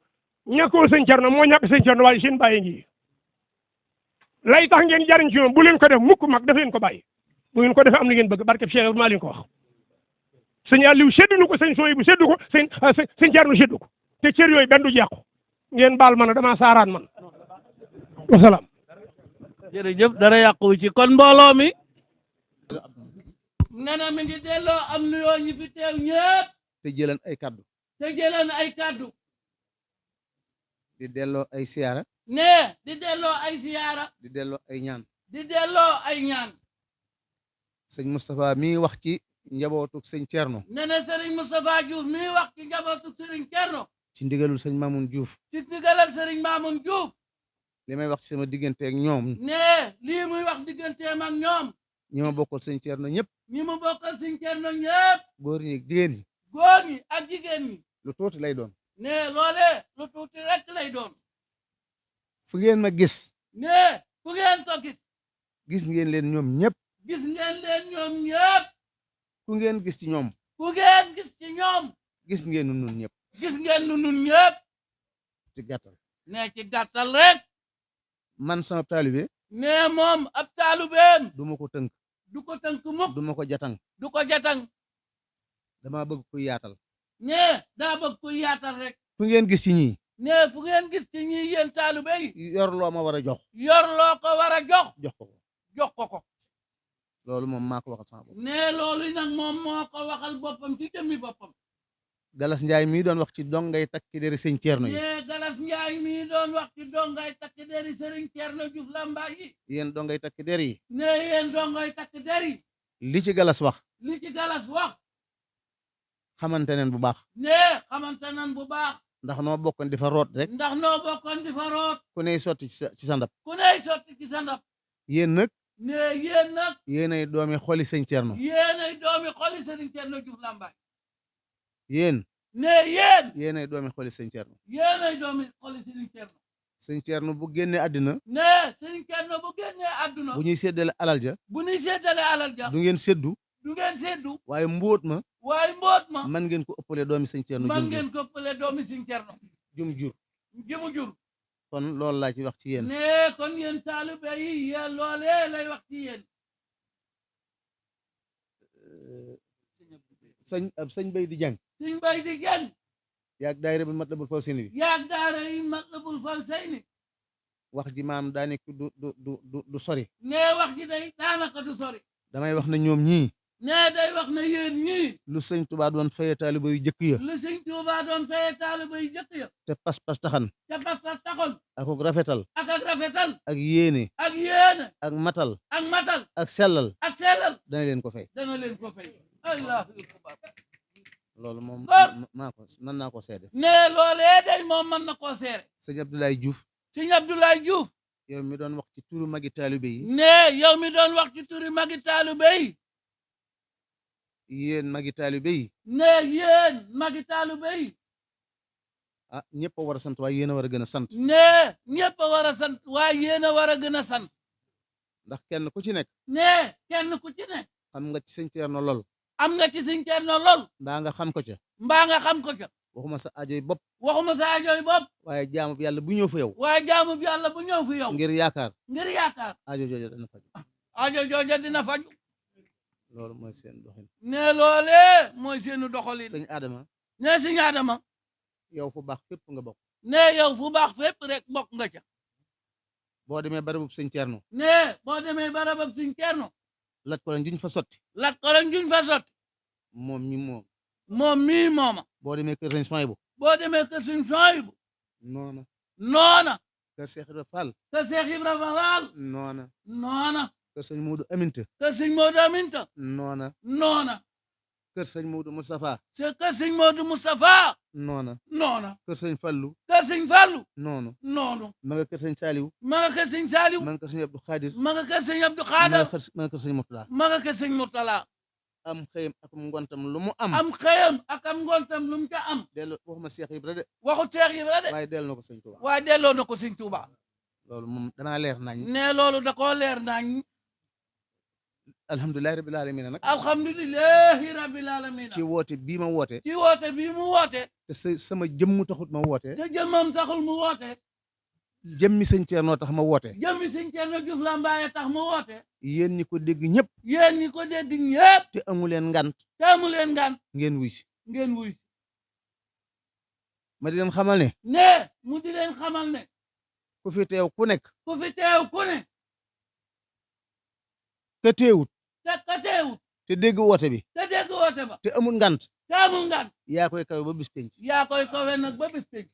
ñàkkoo sëñ Cerno moo ñàkk sëñ Cerno waaye seen bàyyi ngi lay tax ngeen jariñ ci moom bu leen ko def mukk mag daf leen ko bàyyi bu ngeen ko defee am na ngeen bëgg barke Cheikh maa leen ko wax sëñ Aliou séddu nu ko sëñ Sooy bu séddu ko sëñ Cerno séddu ko te cër yooyu benn du jeexu ngeen baal ma ne damaa saaraan man wasalaam. jërëjëf dara yàqu ci kon mbooloo mi nee na mi ngi delloo am nuyoo ñi fi teew ñëpp te jëlan ay kaddu te jëleen ay kaddu di delloo ay siyaara ne di delloo ay siyaara di delloo ay ñaan di delloo ay ñaan sëñ Moustapha mi wax ci njabootuk sëñ Thierno nee na Serigne Moustapha Diouf mi wax ci njabootu Serigne Thierno ci ndigalul sëñ Mamoun Diouf ci ndigalal Serigne Mamoun Diouf li may wax ci sama diggante ak ñoom ne lii muy wax digganteem ak ñoom ñi ma bokkal sëñ Thierno ñëpp ñi mu bokkal Serigne Thierno ñëpp góor ñi jigéen ñi góor ñi ak jigéen ñi lu tuuti lay doon ne loole lu tuuti rek lay doon fu ngeen ma gis ne fu ngeen ko gis ngeen leen ñoom ñëpp gis ngeen leen ñoom ñëpp ku ngeen gis ci ñoom ku ngeen gis ci ñoom gis ngeen nu nun ñëpp gis ngeen nu nun ñëpp ci gàttal ne ci gàttal rek man sama taalibe ne moom ab taalubeem du ma ko tënk du ko tënk mukk du ma ko jatang du ko jatang dama bëgg ku yaatal ne daa bëgg ku yaatal rek fu ngeen gis ci ñii ne fu ngeen gis ci ñi yéen taalube yi yor loo ma war a jox yor loo ko war a jox jox ko jox ko ko loolu moom maa ko waxal sama bopp ne loolu nag moom moo ko waxal boppam ci jëmmi boppam Galas Njaay mii doon wax ci dongay takki deri sëñ Thierno yi ne Galas Njaay mii doon wax ci dongay takk deri Serigne Thierno Diouf Lambaye yi yéen dongay takki der yi ne yéen dongay takk deri li ci Galas wax li ci Galas wax xamante neen bu baax ne xamante nan bu baax ndax noo bokkoon di fa root rek ndax noo bokkoon di fa root ku ney sotti ci sa ndab ku ney sotti ci sa ndab yéen nag ne yéen nag yéenay doomi xoli sëñ Thierno yéenay doomi xoli Serigne Thierno Diouf Lambaye yéen ne yéen yéenay doomi xoli sëñ Thierno yéenay doomi xoli Serigne Thierno sëñ Thierno bu génnee àddina ne Serigne Thierno bu génnee àdduna bu ñuy séddale alal ja bu ñuy séddale alal ja du ngeen séddu du ngeen séddu waaye mbóot ma waaye mboot ma man ngeen ko ëppale doomi sëñ Thierno man jum ngeen ko pële doomi Serigne Thierno jum jur jëmu jur kon loolu laa ci wax ci yéen ne kon yéen taalibe yi yéen loolee lay wax ci yéen sëñ Bay di jàng Serigne Bay di Jeng yaag daayira bu Matlabul Fawzayni bi yaag daara yi Matlabul Fawzayni wax ji maam daa nekk du sori ne wax ji day daanaka du sori damay wax na ñoom ñii ne day wax na yéen ñii lu sëñ Tuubaa doon faye taaliba yu jëkk ya lu Sëñ Tuubaa doon faye taalibe yu jëkk ya te pas-pas taxan te pas-pas taxoon akuk rafetal ak rafetal ak yéene ak yéene ak matal ak matal ak sellal ak sellal dana leen ko fay dana leen ko fay allahu akbar loolu moom Kon maa ko mën naa ko seede ne loolee day moom mën na koo seere sëñ Abdoulaye Diouf Sëñ Abdoulaye Diouf yow mi doon wax ci turu magi taalibe yi ne yow mi doon wax ci turi magi taalibe yi yéen magi taalibe yi ne yéen magi taalibe yi ah ñëpp a war a sant waaye yéen a war a gën a sant ne ñëpp a war a sant waaye yéen a war a gën a sant ndax kenn ku ci nekk ne kenn ku ci ne xam nga ci sëñ Thierno lool am nga ci Sëñ Thierno lool mbaa nga xam ko ca mbaa nga xam ko ca waxuma sa ajoy bopp waxuma sa ajooy bopp waaye jaamu bi yàlla bu ñëw fa yow waaye jaamu bi yàlla bu ñëw fi yow ngir yaakaar ngir yaakaar ajo jooju dana faj ajo jooja dina faju loolu mooy seen doxin ne loolee mooy seenu doxalin sëñ Adama ne Sëñ Adama yow fu baax fépp nga bokk ne yow fu baax fépp rek bokk nga ca boo demee barabu sëñ Thierno ne boo demee barabab Sëñ Thierno lat ko lañ juñ fa sotti lat ko lañ juñ fa sotti moom mi moom moom mii mooma boo demee kër sëñ Soyibu boo demee kër Sëñ Suwaybu noona noona kër Cheikh Ibra Fall kër Cheikh Ibrahima Fall noona noona kër sëñ Moodu Aminta kër Sëñ Moodu Aminta noona noona kër sëñ Moodu Moustapha kër Sëñ Moodu Moustapha noona noona kër sëñ Fallu kër Sëñ Fallu noonu noonu ma nga kër sëñ Saliou ma nga kër Sëñ Saliou ma nga kër sëñ Abdou Khadir ma nga kër Sëñ Abdou ma Khadar nga kër sëñ Murtala ma nga kër Sëñ Murtala am xëyam ak ngontam lu mu am am xëyam ak am ngontam lu mu ca am dellu waxuma Cheikh Ibra de waxu Cheikh Ibra de waaye dellu na ko sëñ Touba waaye delloo na ko Sëñ Tuuba loolu moom danaa leer nañ ne loolu da koo leer nañ alhamdulilahi rabbil alamin nag alhamdulilahi rabbil alamin ci woote bii ma woote ci woote bii mu woote te sama jëmm taxut ma woote te jëmmam taxul mu woote jëmmi sëñ Thierno tax ma woote jëmmi sëñ Thierno Diouf Lambaye tax mu woote yéen ñi ko dégg ñëpp yéen ñi ko dégg ñëpp te amu leen ngant te amu leen ngaan ngeen wuy si ngeen wuy ma di leen xamal ne ne mu di leen xamal ne ku fi teew ku nekk ku fi teew ku ne ka teewut te ka teewut te dégg woote bi te dégg woote ba te amul ngant te amul ngaan yaa koy kawe ba bis penc yaa koy kowe nag ba bis pénc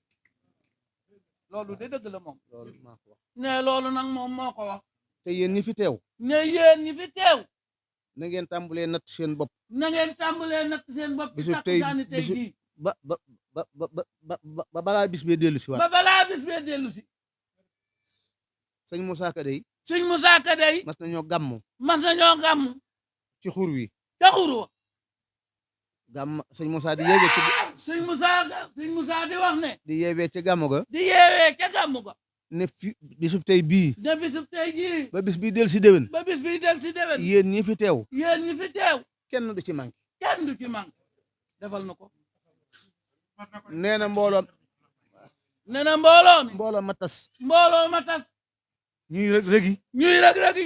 loolu de dëgg la moom loolu maa ko wax ne loolu nag moom moo ko wax te yéen ñi fi teew ne yéen ñi fi teew na ngeen tàmbalee natt seen bopp na ngeen tàmbalee natt seen bopp ci bisu tey takkusaani tey jii ba balaa bis bee dellu si waat ba balaa bis bee dellu si sëñ Moussa Ka dey sëñ Moussa Ka day mas nañoo gàmm mas nañoo gàmm ci xur wi ca xurwa gàmm sëñ Moussa di yeewee ci sëñ Moussa di wax ne di yeewee ci gàmm ga di yeewee ca gàmm ga ne fi bisub tey bii ne bisub tey jii ba bis bii dellu si déwén ba bis bii del si déwén yéen ñi fi teew yéen ñi fi teew kenn du ci manqué kenn du ci manqué defal na ko nee na mbooloo nee na mbooloo mi mbooloo ma tas mbooloo ma tas ñuy rëg rëgi ñuy rëg-rëgi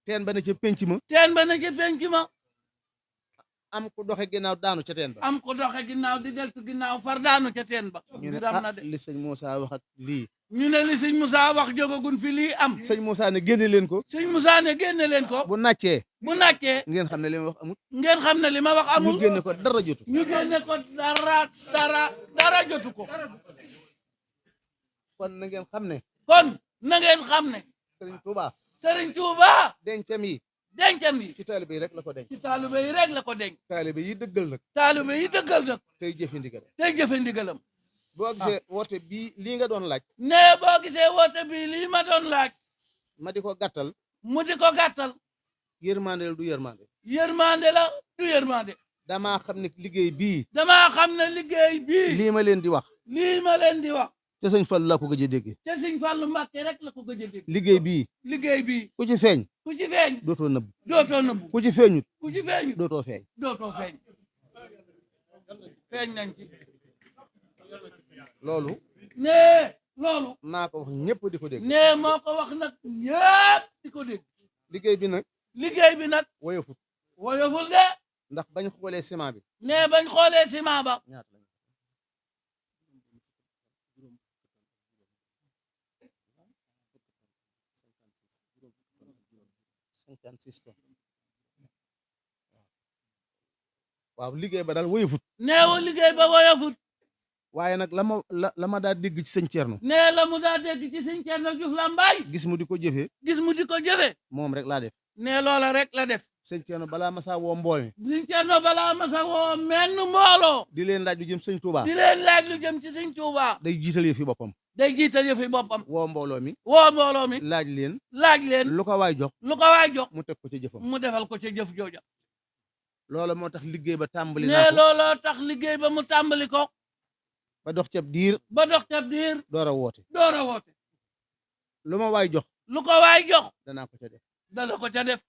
teen ba ne ca penc ma teen ba na ci penc ma am ku doxe ginnaaw daanu ca teen ba am ko doxe ginnaaw di deltu ginnaaw far daanu ca teen ba ñu ne ram na de li sëñ Moussa wax ak lii ñu ne li sëñ Moussa wax jógagun fi lii am sëñ Moussa ne génne leen ko sëñ Moussa ne génne leen ko bu nàccee bu nàccee ngeen xam ne li ma wax amut ngeen xam ne li ma wax amul ñu génne ko dara jotu ñu génne ko dara jotu ko kon na ngeen xam ne kon na ngeen xam ne Sëriñ Touba Sëriñ Tuuba dencam yi dencam yi ci taalibe yi rek la ko denc ci taalibe yi rek la ko denc taalibe yi dëggal nag taalibe yi dëggal nag tey jëfe ndigal tey jëfe ndigalam boo gisee woote bii lii nga doon laaj ne boo gisee woote bi lii ma doon laaj ma di ko gàttal mu di ko gàttal yërmande la du yërmande yërmande la du yërmande damaa xam ne liggéey bii damaa xam ne liggéey bii lii ma leen di wax lii ma leen di wax te sëñ Fallu laa ko gëj a dégg te sëñ Fallu Mbàkke rek la ko gëj a dégg liggéey bii liggéey bii ku ci feeñ ku ci feeñ dootoo nëbb dootoo nëbbu ku ci feeñut ku ci feeñu dootoo feeñ dootoo feeñ feeñ nañ ci loolu ne loolu maa ko wax ñëpp di ko dégg ne moo ko wax nag ñëpp di ko dégg liggéey bi nag liggéey bi nag woyofut woyoful de ndax bañ xoolee ciment bi ne bañ xoolee ciment ba ñaata la 56 tonnes waaw liggéey ba daal woyofut neewu liggéey ba woyofut waaye nag la ma daa dégg ci sëñ Thierno nee la mu daa dégg ci sëñ Thierno Diouf Lambaye gis mu di ko jëfee gis mu di ko jëfe moom rek laa def nee loola rek la def sëñ Thierno balaa masaa woo mbool mi sëñ Thierno balaa masa woo menn mbooloo di leen laaj lu jëm sëñ Touba di leen laaj lu jëm ci sëñ Touba day jiital yëfi boppam day jiital yëfi boppam woo mbooloo mi woo mbooloo mi laaj leen laaj leen lu ko waay jox lu ko waay jox mu teg ko ci jëfam mu defal ko ca jëf jooja loola moo tax liggéey ba tàmbali nee naa ko looloo tax liggéey ba mu tàmbali ko ba dox cab diir ba dox ca diir door a woote door a woote lu ma waay jox lu ko waay jox danaa ko ca def dana ko ca def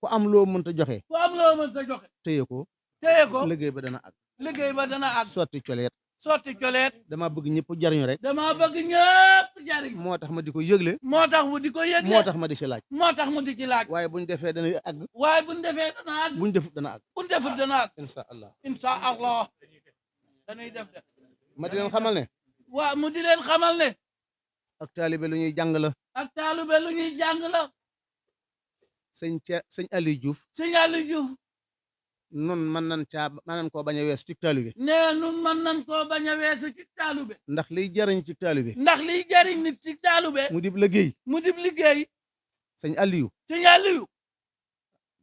ku am loo mënta joxe ku am loo mën ta joxe téye ko téye ko liggéey ba dana àgg liggéey ba dana àgg sotti coleet sotti coleet dama bëgg ñëpp jariñu rek dama bëgg ñëpp jariñ moo tax ma di ko yëgle moo tax mu di ko yëgle moo tax ma di ci laaj moo tax mu di ci laaj waaye buñ defee dana àgg waaye buñ defee dana àgg buñ defut dana àgg buñ defut dana àgg insha allah insha allah dañuy def de ma di leen xamal ne waa mu di leen xamal ne ak taalibe lu ñuy jàng la ak taalube lu ñuy jàng la sëñ Aliou Diouf sëñ Aliou Diouf nun mën nañ koo bañ a weesu ci taalibe nee nun mën nañ koo bañ a weesu ci taalube ndax liy jariñ ci taalibe ndax liy jariñ nit ci taalube mu dib liggéey mu dib liggéey sëñ Aliou sëñ Aliou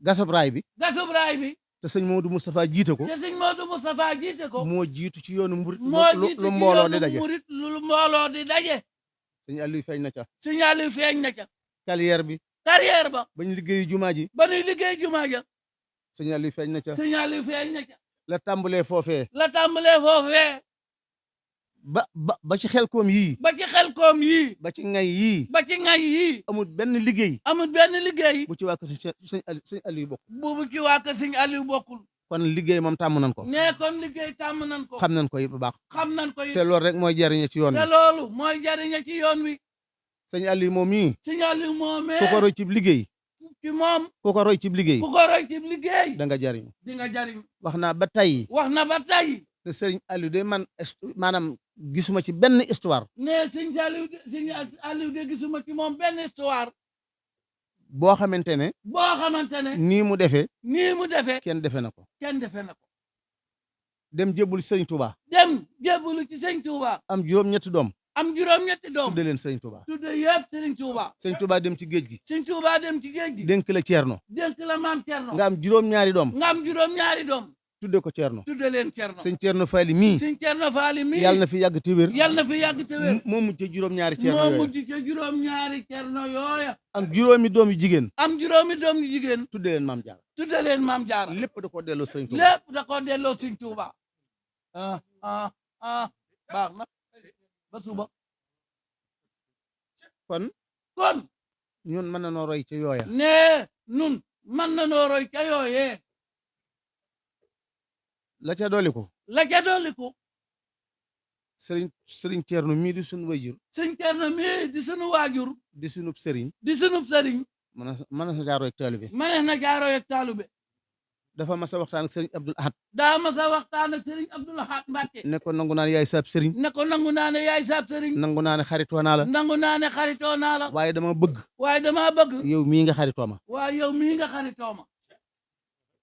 gasab raay bi gasub raay bi te sëñ Modou Moustapha jiite ko te sëñ Modou Moustapha jiite ko moo jiitu ci yoonu murit moo jiitu lu ci mbooloo di yoonu daje murit lu mbooloo di daje sëñ Aliou feeñ na ca sëñ Aliou feeñ na ca carrière bi carrière ba bañ liggéeyi jumaa ji ba nuy liggéey jumaa ja sëñ Aliou feeñ na ca sëñ Aliou feeñ na ca la tàmbalee foofee la tàmbalee foofee ba ci xel koom yii. ba ci xel koom yii. ba ci ngay yii. ba ci ngay yii. amul benn liggéey. amul benn liggéey. bu ci waa kër sëñ Aliou bokk. bu ci waa kër sëñ Aliou bokkul. kon liggéey moom tàmm nañ ko. nee kon liggéey tàmm nañ ko. xam nañ ko it bu baax. xam nañ ko it. te loolu rek mooy jariñe ci yoon wi. te loolu mooy jariñe ci yoon wi. sëñ Aliou moom mii. sëñ Aliou moomee. ku ko roy ci liggéey. ci moom. ku ko roy ci liggéey. ku ko roy ci liggéey. da nga jariñ. di nga jariñ. wax naa ba tey. wax na ba tey. te sëñ Aliou de man maanaam gisuma ci benn histoire. nee sëñ Aliou de gisuma ci moom benn histoire. boo xamante ne. boo xamante ne. nii mu defee. nii mu defee. kenn defe na ko. kenn defe na ko. dem jébbul sëñ Touba. dem jébbulu ci sëñ Touba. am juróom-ñetti doom. am juróom-ñetti doom. tudde leen sëñ Touba. tudde yëpp sëñ Touba. sëñ Touba dem ci géej gi. sëñ Touba dem ci géej gi. dénk la Ceerno. dénk la maam Ceerno. nga am juróom-ñaari doom. nga am juróom-ñaari doom. tudde ko Ceerno. tudde leen Ceerno. sëñ Ceerno Faali mii. sëñ Ceerno Faali mii. yàlla na fi yàgg te wér. yàlla na fi yàgg te wér. moo mujj ca juróom-ñaari Ceerno moo yooya. mujj ca juróom-ñaari Ceerno yooya. am juróomi doom yu jigéen. am juróomi doom yu jigéen. tudde leen maam Jaara. tudde leen maam Jaara. lépp da koo delloo sëñ Touba. lépp da koo delloo sëñ Touba. baax na ba suba. kon ñun mën na noo roy ca yooya. nee nun mën na noo roy ca yooyee. la ca dolli ko. la ca dolli ko. sëriñ Ceerno mii di sunu wayjur. sëñ Ceerno mii di sunu waajur. di sunub sëriñ. di sunub sëriñ. mën na sa jaaroo ak taalibe. mënees na jaaroo ak taalibe. dafa mas a waxtaan ak sëriñ Abdul Ahad. daa mas a waxtaan ak sëriñ Abdul Ahad Mbàkke. ne ko nangu naa ne yaay saab sëriñ. ne ko nangu naa ne yaay saab sëriñ. nangu naa ne xaritoo naa la. nangu naa ne xaritoo naa la. waaye dama bëgg. waaye dama bëgg. yow mii nga xaritoo ma. waaye yow mii nga xaritoo ma.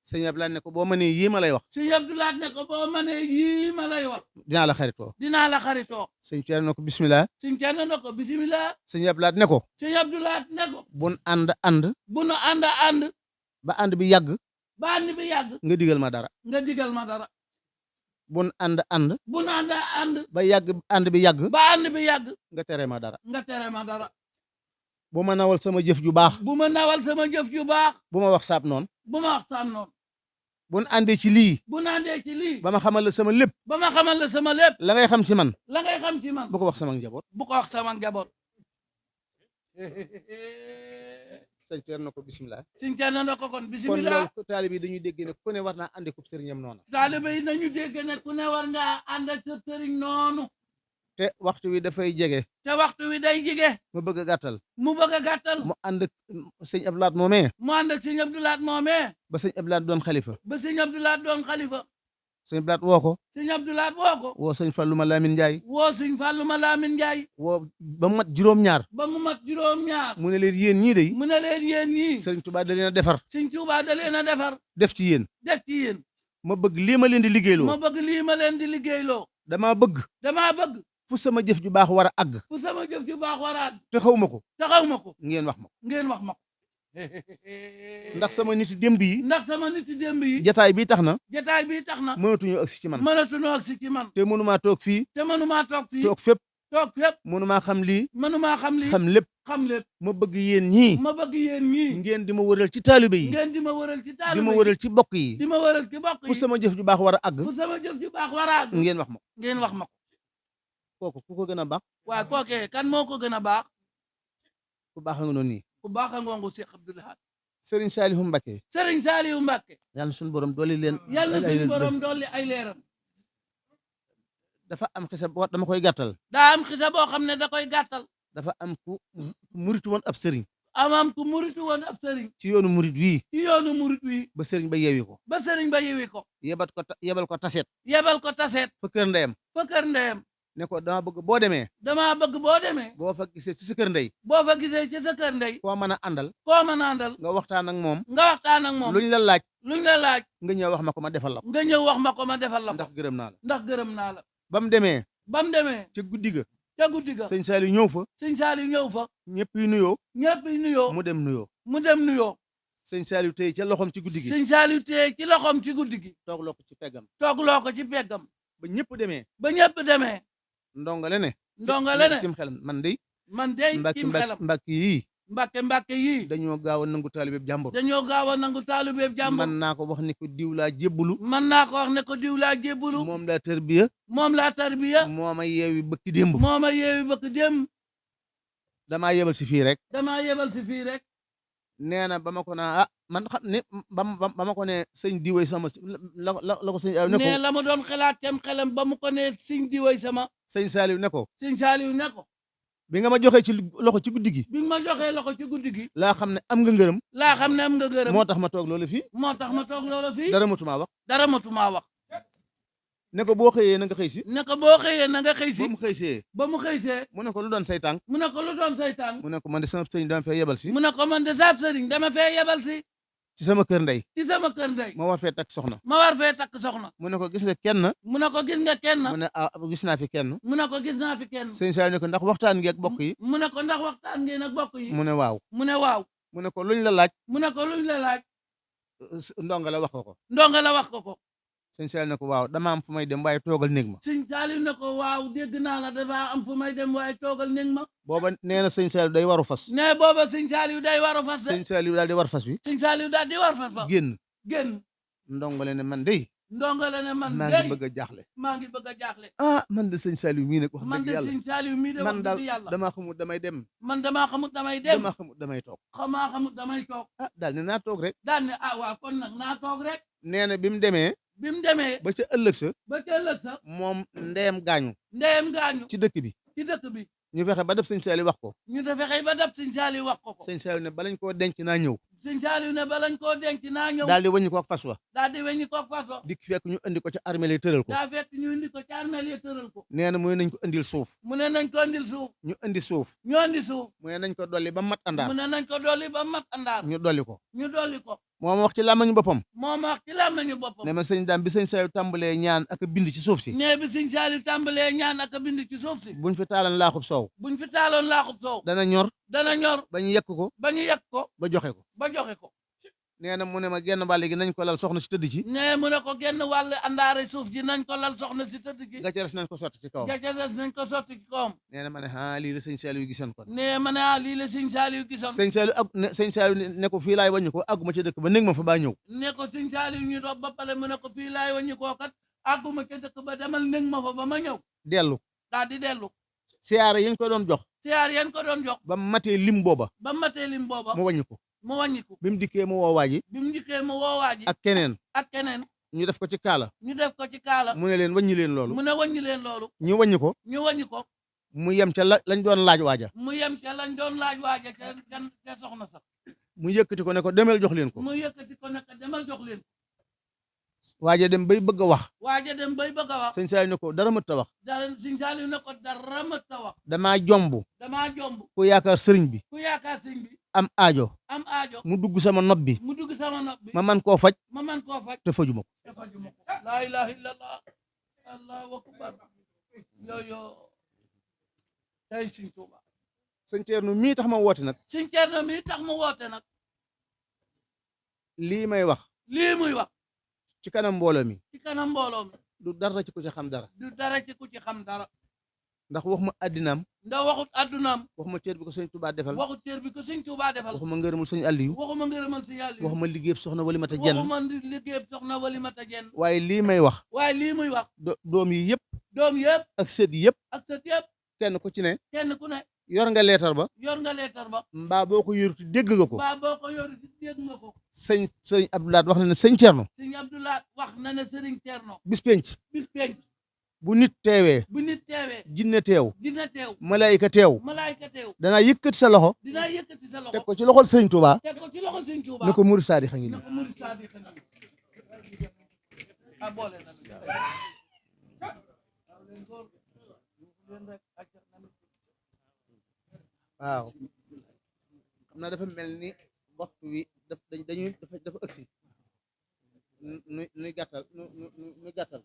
sëñ Abdoulaye ne ko boo mënee yii ma lay wax. sëñ Abdoulaye ne ko boo mënee yii ma lay wax. dinaa la xaritoo. dinaa la xaritoo. sëñ Ceerno ne ko bismillah. sëñ Ceerno ne ko bismillah. sëñ Abdoulaye ne ko. sëñ Abdoulaye ne ko. bun ànd. bu nu ànd. ba ànd bi yàgg. ba ànd bi yàgg. nga digal ma dara. nga digal ma dara. bun ànd. bu nu ànd. ba yàgg ànd bi yàgg. ba ànd bi yàgg. nga tere ma dara. nga tere ma dara. bu ma nawal sama jëf ju baax. bu ma nawal sama jëf ju baax. bu ma wax saab noonu. bu ma wax saab noonu. bu nu àndee ci lii. bu nu àndee ci lii. ba ma xamal la sama lépp. ba ma xamal la sama lépp. la ngay xam ci man. la ngay xam ci man. bu ko wax sama njaboot. bu ko wax sama njaboot. sëñ Ceerno ko bismillah. sëñ Ceerno na ko kon kon bismillah. loolu taalibe yi dañuy dégg ne ku ne war naa àndi kub sëriñam noonu. taalibe yi nañu dégg ne ku ne war ngaa ànd ak sa sëriñ noonu. te waxtu wi dafay jege. te waxtu wi day jige. mu bëgg a gàttal. mu bëgg a gàttal. mu ànd ak sëñ Abdoulaye moomee. mu ànd ak sëñ Abdoulaye moomee. ba sëñ Abdoulaye doon xalifa. ba sëñ Abdoulaye doon xalifa. sëñ Abdoulaye woo ko. sëñ Abdoulaye woo ko. woo sëñ Fallou Malamine Ndiaye. woo sëñ Fallou Malamine Ndiaye. woo ba mu mat juróom-ñaar. ba mu mat juróom-ñaar. mu ne leen yéen ñii de. mu ne leen yéen ñii. sëriñ Touba da leen a defar. sëñ Touba da leen a defar. def ci yéen. def ci yéen. ma bëgg lii ma leen di liggéeyloo. ma bëgg lii ma leen di liggéeyloo. damaa bëgg. damaa bëgg. fu sama jëf ju baax war a àgg. fu sama jëf ju baax war a àgg. te xaw ma ko. taxaw ma ko. ngeen wax ma ko. ngeen wax ma ko. ndax sama nit démb yi. ndax sama nit démb yi. jataay bi tax na. jataay bi tax na. mënatuñoo agsi ci man. mënatuñoo agsi ci man. te mënumaa toog fii. te mënumaa toog fii. toog fépp. toog fépp. mënumaa xam lii. mënumaa xam lii. xam lépp. xam lépp. ma bëgg yéen ñii. ma bëgg yéen ñii. ngeen di ma wëral ci taalibe yi. ngeen di ma wëral ci taalibe di yi. ma wëral ci bokk yi. di ma wëral ci bokk yi. fu sama jëf ju baax war a àgg. fu sama jëf ju baax war a àgg. ngeen wax ma ko. ngeen wax ma ko. kooku ku ko gën a baax. waaw kookee kan moo ko gën a baax. ku baax nga noonu nii. ku baax a ngongu Cheikh Abdoul Ahad. Serigne Saliou Mbacké. Serigne Saliou Mbacké. yàlla suñu borom dolli leen. yàlla suñu borom dolli ay leeram. dafa am xisa boo dama koy gàttal. daa am xisa boo xam ne da koy gàttal. dafa am ku muritu woon ab sëriñ. amam ku muritu woon ab sëriñ. ci yoonu murit wii. ci yoonu murit wii. ba sëriñ ba yeewi ko. ba sëriñ ba yeewi ko. yebal ko taseet. yebal ko taseet. fa kër ndeyam. fa kër ndeyam. ne ko dama bëgg boo demee. damaa bëgg boo demee. boo fa gisee ci sa kër ndey. boo fa gisee ci sa kër ndey. koo mën a àndal. koo mën a àndal. nga waxtaan ak moom. nga waxtaan ak moom. luñ la laaj. luñ la laaj. nga ñëw wax ma ko ma defal la ko. nga ñëw wax ma ko ma defal la ko. ndax gërëm naa la. ndax gërëm naa la. ba mu demee. ba mu demee. ca guddi ga. ca guddi ga. sëñ Saliou ñëw fa. sëñ Saliou ñëw fa. ñëpp yi nuyoo. ñëpp yi nuyoo. mu dem nuyoo. mu dem nuyoo. sëñ Saliou tey ca loxoom ci guddi gi. sëñ Saliou tey ci loxoom ci guddi gi. toogloo ko ci peggam. toogloo ko ci peggam. ba ñëpp demee. ba ñëpp demee. ndongale ne. ndongale ne. cim xelam man de. man de cim xelam. mbàkk yii. mbàkke yii dañoo gaaw a nangu taalibeeb jàmbur dañoo gaaw a nangu taalibeeb jàmbur man naa ko wax ni ko diw laa jébbulu man naa ko wax ne ko diw laa jébbulu moom laa tarbiya moo ma yeewi bëkki démb bëkk démb damaa yebal si fii rek nee na ba ma ko naa man xam ne ba ma ko ne sëñ diwéy sama la ko sëñ ne ko ne la ma doon xelaat kem xelam ba mu ko ne sëñ diwéy sama sëñ Saliou ne ko bi nga ma joxee ci loxo ci guddi gi. bi nga ma joxee loxo ci guddi gi. laa xam ne am nga ngërëm. laa xam ne am nga ngërëm. moo tax ma toog loolu fii. moo tax ma toog loolu fii. dara matumaa wax. dara matumaa wax. ne ko boo xëyee na nga xëy si. ne ko boo xëyee na nga xëy si. ba mu xëy see. ba mu xëy see. mu ne ko lu doon say tànk. mu ne ko lu doon say tànk. mu ne ko man de sama sëriñ dama fee yebal si. mu ne ko man de sama sëriñ dama fee yebal si. ci sama kër ndey. ci sama kër ndey. ma war fee takk soxna. ma war fee takk soxna. mu ne ko gis nga kenn. mu ne ko gis nga kenn. mu ne gis naa fi kenn. mu ne ko gis naa fi kenn. sëñ Saliou ne ko ndax waxtaan ngeen ak bokk yi. mu ne ko ndax waxtaan ngeen ak bokk yi. mu ne waaw. mu ne waaw. mu ne ko luñ la laaj. mu ne ko luñ la laaj. ndonga la wax ko ko. ndonga la wax ko ko. sëñ Saliou ne ko waaw dama am fu may dem waaye toogal néeg ma. sëñ Saliou ne ko waaw dégg naa la dafa am fu may dem waaye toogal néeg ma. booba nee na sëñ Saliou day waru fas. nee booba sëñ Saliou day waru fas de. sëñ Saliou daal di war fas wi. sëñ Saliou daal di war fas ba. génn. ndongole ne man de. ndongole ne man de maa ngi bëgg a jaaxle. maa ngi bëgg a jaaxle. man de sëñ Saliou mii nag wax dëgg yàlla man de sëñ Saliou mii de wax dëgg yàlla. damaa xamut damay dem. man damaa xamut damay dem. damaa xamut damay toog. xamaa xamut damay toog. daal ne naa toog rek. daal ne waaw kon nag naa toog rek. nee na bi mu demee. ba ca ëllëg sa. moom ndeyam gaañu. ci dëkk bi. ñu fexe ba dab sëñ Saliou wax ko. sëñ Saliou wax ko. sëñ Saliou ne balañ koo denc naa ñëw. sëñ Saliou ne balañ koo denc naa ñëw. daal di wëññi ko ak fas wa. dikk fekk ñu indi ko ca armeel yi tëral ko. nee na mu ne nañ ko indil suuf. ñu indi suuf. mu ne nañ ko dolli ba mat àndaar. ñu dolli ko. moo ma wax ci làmmañu boppam. ne ma sëñ daam bi sëñ Saliou tàmbalee ñaan ak a bind ci suuf si. buñ fi taalan laaxub soow. dana ñor. ba ñu yekk ko. ba joxe ko. nee na mu ne ma genn wàll gi nañ ko lal soxna si tëdd ci. nee mu ne ko genn wàll àndaare suuf ji nañ ko lal soxna si tëdd ci. nga ca des nañ ko sotti ci kawam. nee na ma ne lii la sëñ Saliou gisoon kon. nee ma ne lii la sëñ Saliou gisoon. sëñ Saliou ne ko fii laay wàññi ko àgguma ca dëkk ba néeg ma fa baa ñëw. ne ko sëñ Saliou ñu doon ba pare mu ne ko fii laay wàññi koo kat àgguma ca dëkk ba demal néeg ma fa ba ma ñëw. dellu. daal di dellu. siyaare yañ ko doon jox. ba mu matee lim booba. mu wàññi ko. bi mu dikkee mu woo waaji. ak keneen. ñu def ko ci kaala. mu ne leen wàññi leen loolu. ñu wàññi ko. mu yem ca lañ doon laaj waaja. ca soxna sax. mu yëkkati ko ne ko demel jox leen ko. waaja dem bay bëgg a wax. sëñ Saliou ne ko dara mët a wax. damaa jomb. ku yaakaar sëriñ bi. am aajo. mu dugg sama nopp bi. ma man koo faj. te fajuma ko. laa ilaaha illallah. allahu akbar. yooyu tey sëñ Tuuba. sëñ Thierno mii tax ma woote nag. lii may wax. muy wax. ci kanam mbooloo mi. du dara ci ku ci xam dara. ndax wax ma addinaam. waxut addunaam. wax ma cër bi ko sëñ Touba defal. wax ma ngërëmul sëñ Aliou. wax ma liggéeyub soxna Walimata Jenn. waaye lii may wax. muy wax. doom yi yëpp. ak sët yi yëpp. kenn ku ci ne. yor nga leetar ba. mbaa boo ko yoruti dégg nga ko. sëñ Abdoulaye wax na ne sëñ Thierno. bis penc. bu nit teewee. jinne teew. malaayika teew. danaa yëkkati sa loxo. teg ko ci loxol sëñ Touba. ne ko murid saadix a ngi nii. waaw xam naa dafa mel ni waxtu wi dafa ëgsi nuy gàttal nuy gàttal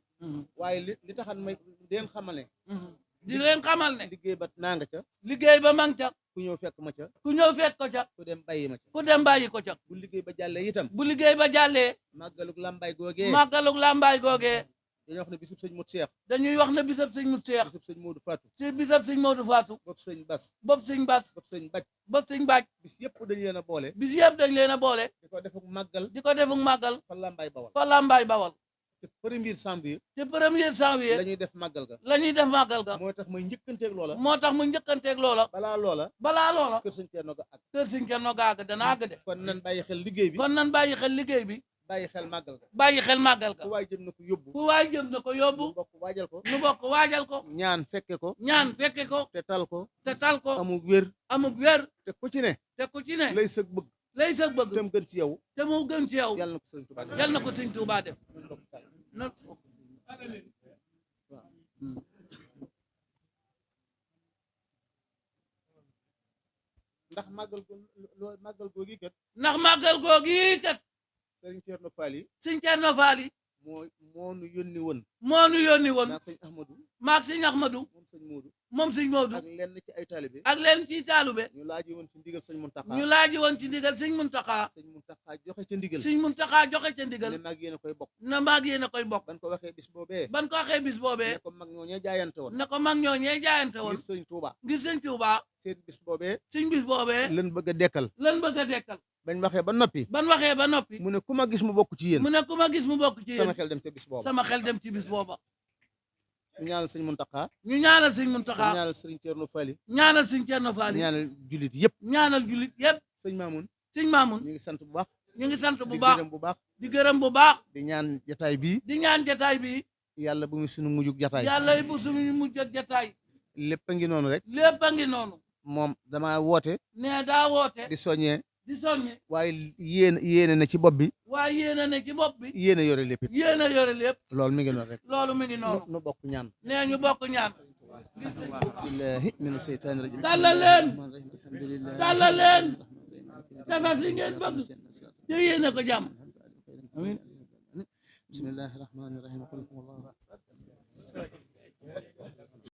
waaye li taxan may di leen xamal ne liggéey ba naa nga ca mang ca ku ñëw fekk ma ca ku dem bàyyi ko ca bu liggéey ba jàllee itam màggaluk làmbaay googee dañuy wax ne bisub sëñ Mut Cheikh dañuy wax ne bisab sëñ Mut Cheikh bisub sëñ Modou Fatou si bisab sëñ Modou Fatou bopp sëñ Bas bopp sëñ Bas bopp sëñ Baj bopp sëñ Baaj bis yëpp dañu leen a boole bis yëpp dañ leen a boole di ko def ak màggal di ko defuk màggal fa Lambaay Bawal fa Lambaay Bawal te premier janvier te premier janvier la ñuy def màggal ga la ñuy def màggal ga moo tax may njëkkanteeg loola moo tax mu njëkkanteeg loola balaa loola balaa kër sëñ Thierno ga ak kër sëñ Cerno gaaga dana àgg de kon nan bàyyi xel liggéey bi kon nan bàyyi xel liggéey bi bàyyi xel màggal ga bàyyi xel màggal ga fu waay jëm na ko yóbbu fu waay jëm na ko yóbbu ñu bokk waajal ko nu bokk waajal ko ñaan fekke ko ñaan fekke ko te tal ko te tal ko amul wér amuk wér te ku ci ne te ku ci ne lay sëg bëgg lay sëg bëgg tam gën ci yow te mu gën ci yow yàlla na ko sëñ Tuubaa def. yal na ko sëñ Tuubaa def na ndax màggal googi kat ndax màggal googi kat sëriñ Thierno Fall yi sëñ Cerno Faal yi moo nu yónni woon moo nu yónni woon maag sëñ Ahmadou maag sëñ Ahmadou moom sëñ Modou moom sëñ Moodu ak lenn ci ay taalibe ak leen ci taalube ñu laaji woon ci ndigal sëñ Muntaxa ñu laaji woon ci ndigal sëñ Muntaxa sëñ Muntaxa joxe ca ndigal sëñ Muntaxa joxe ca ndigal ne maag yéen a koy bokk na maag yéen a koy bokk ban ko waxee bis boobee ban ko waxee bis boobee ne ko mag ñoo ñee jaayante woon ne ko mag ñoo ñee jaayante woon ngir sëñ Touba ngir sëñ Tuubaa seen bis boobee sëñ bis boobee lan bëgg a dekkal lan bëgg a dekkal bañ waxee ba noppi ban waxee ba noppi mu ne ku ma gis mu bokk ci yéen mu ne ku ma gis mu bokk ci sama yéen xel dem ca bis booba sama xel dem ci bis booba ñu ñaanal sëñ Muntaxa ñu ñaanal sëñ ñu Muntaxa ñaanal sëriñ Thierno Fall ñaanal sëñ Cerno Faal ñu ñaanal jullit yëpp ñaanal jullit yëpp sëñ Mamoun sëñ Maamun ñu ngi sant bu baax ñu ngi sant bu di baax gërëm bu baax di gërëm bu baax di ñaan jataay bii di ñaan jataay bi yàlla bu mu suñu mujjug jataay yàlla bu suñu mujj ak jataay lépp a ngi noonu rek lépp a ngi noonu moom dama woote ne daa woote di soññee di soññe waaye yéene na ci bopp bi waaye yéen a ne ci bopp bi yéene yore lépp it yéen a yore lépp loolu mi ngi noonu rek loolu mi ngi noonu nu bokk ñaan nee ñu bokk ñaan billahi mina seytaani rajim tàllal leen alhamdulillah tàllal leen defas li ngeen bëgg te yéen a ko jàmm bismillahi rahmani rahim qul huwallahu ahad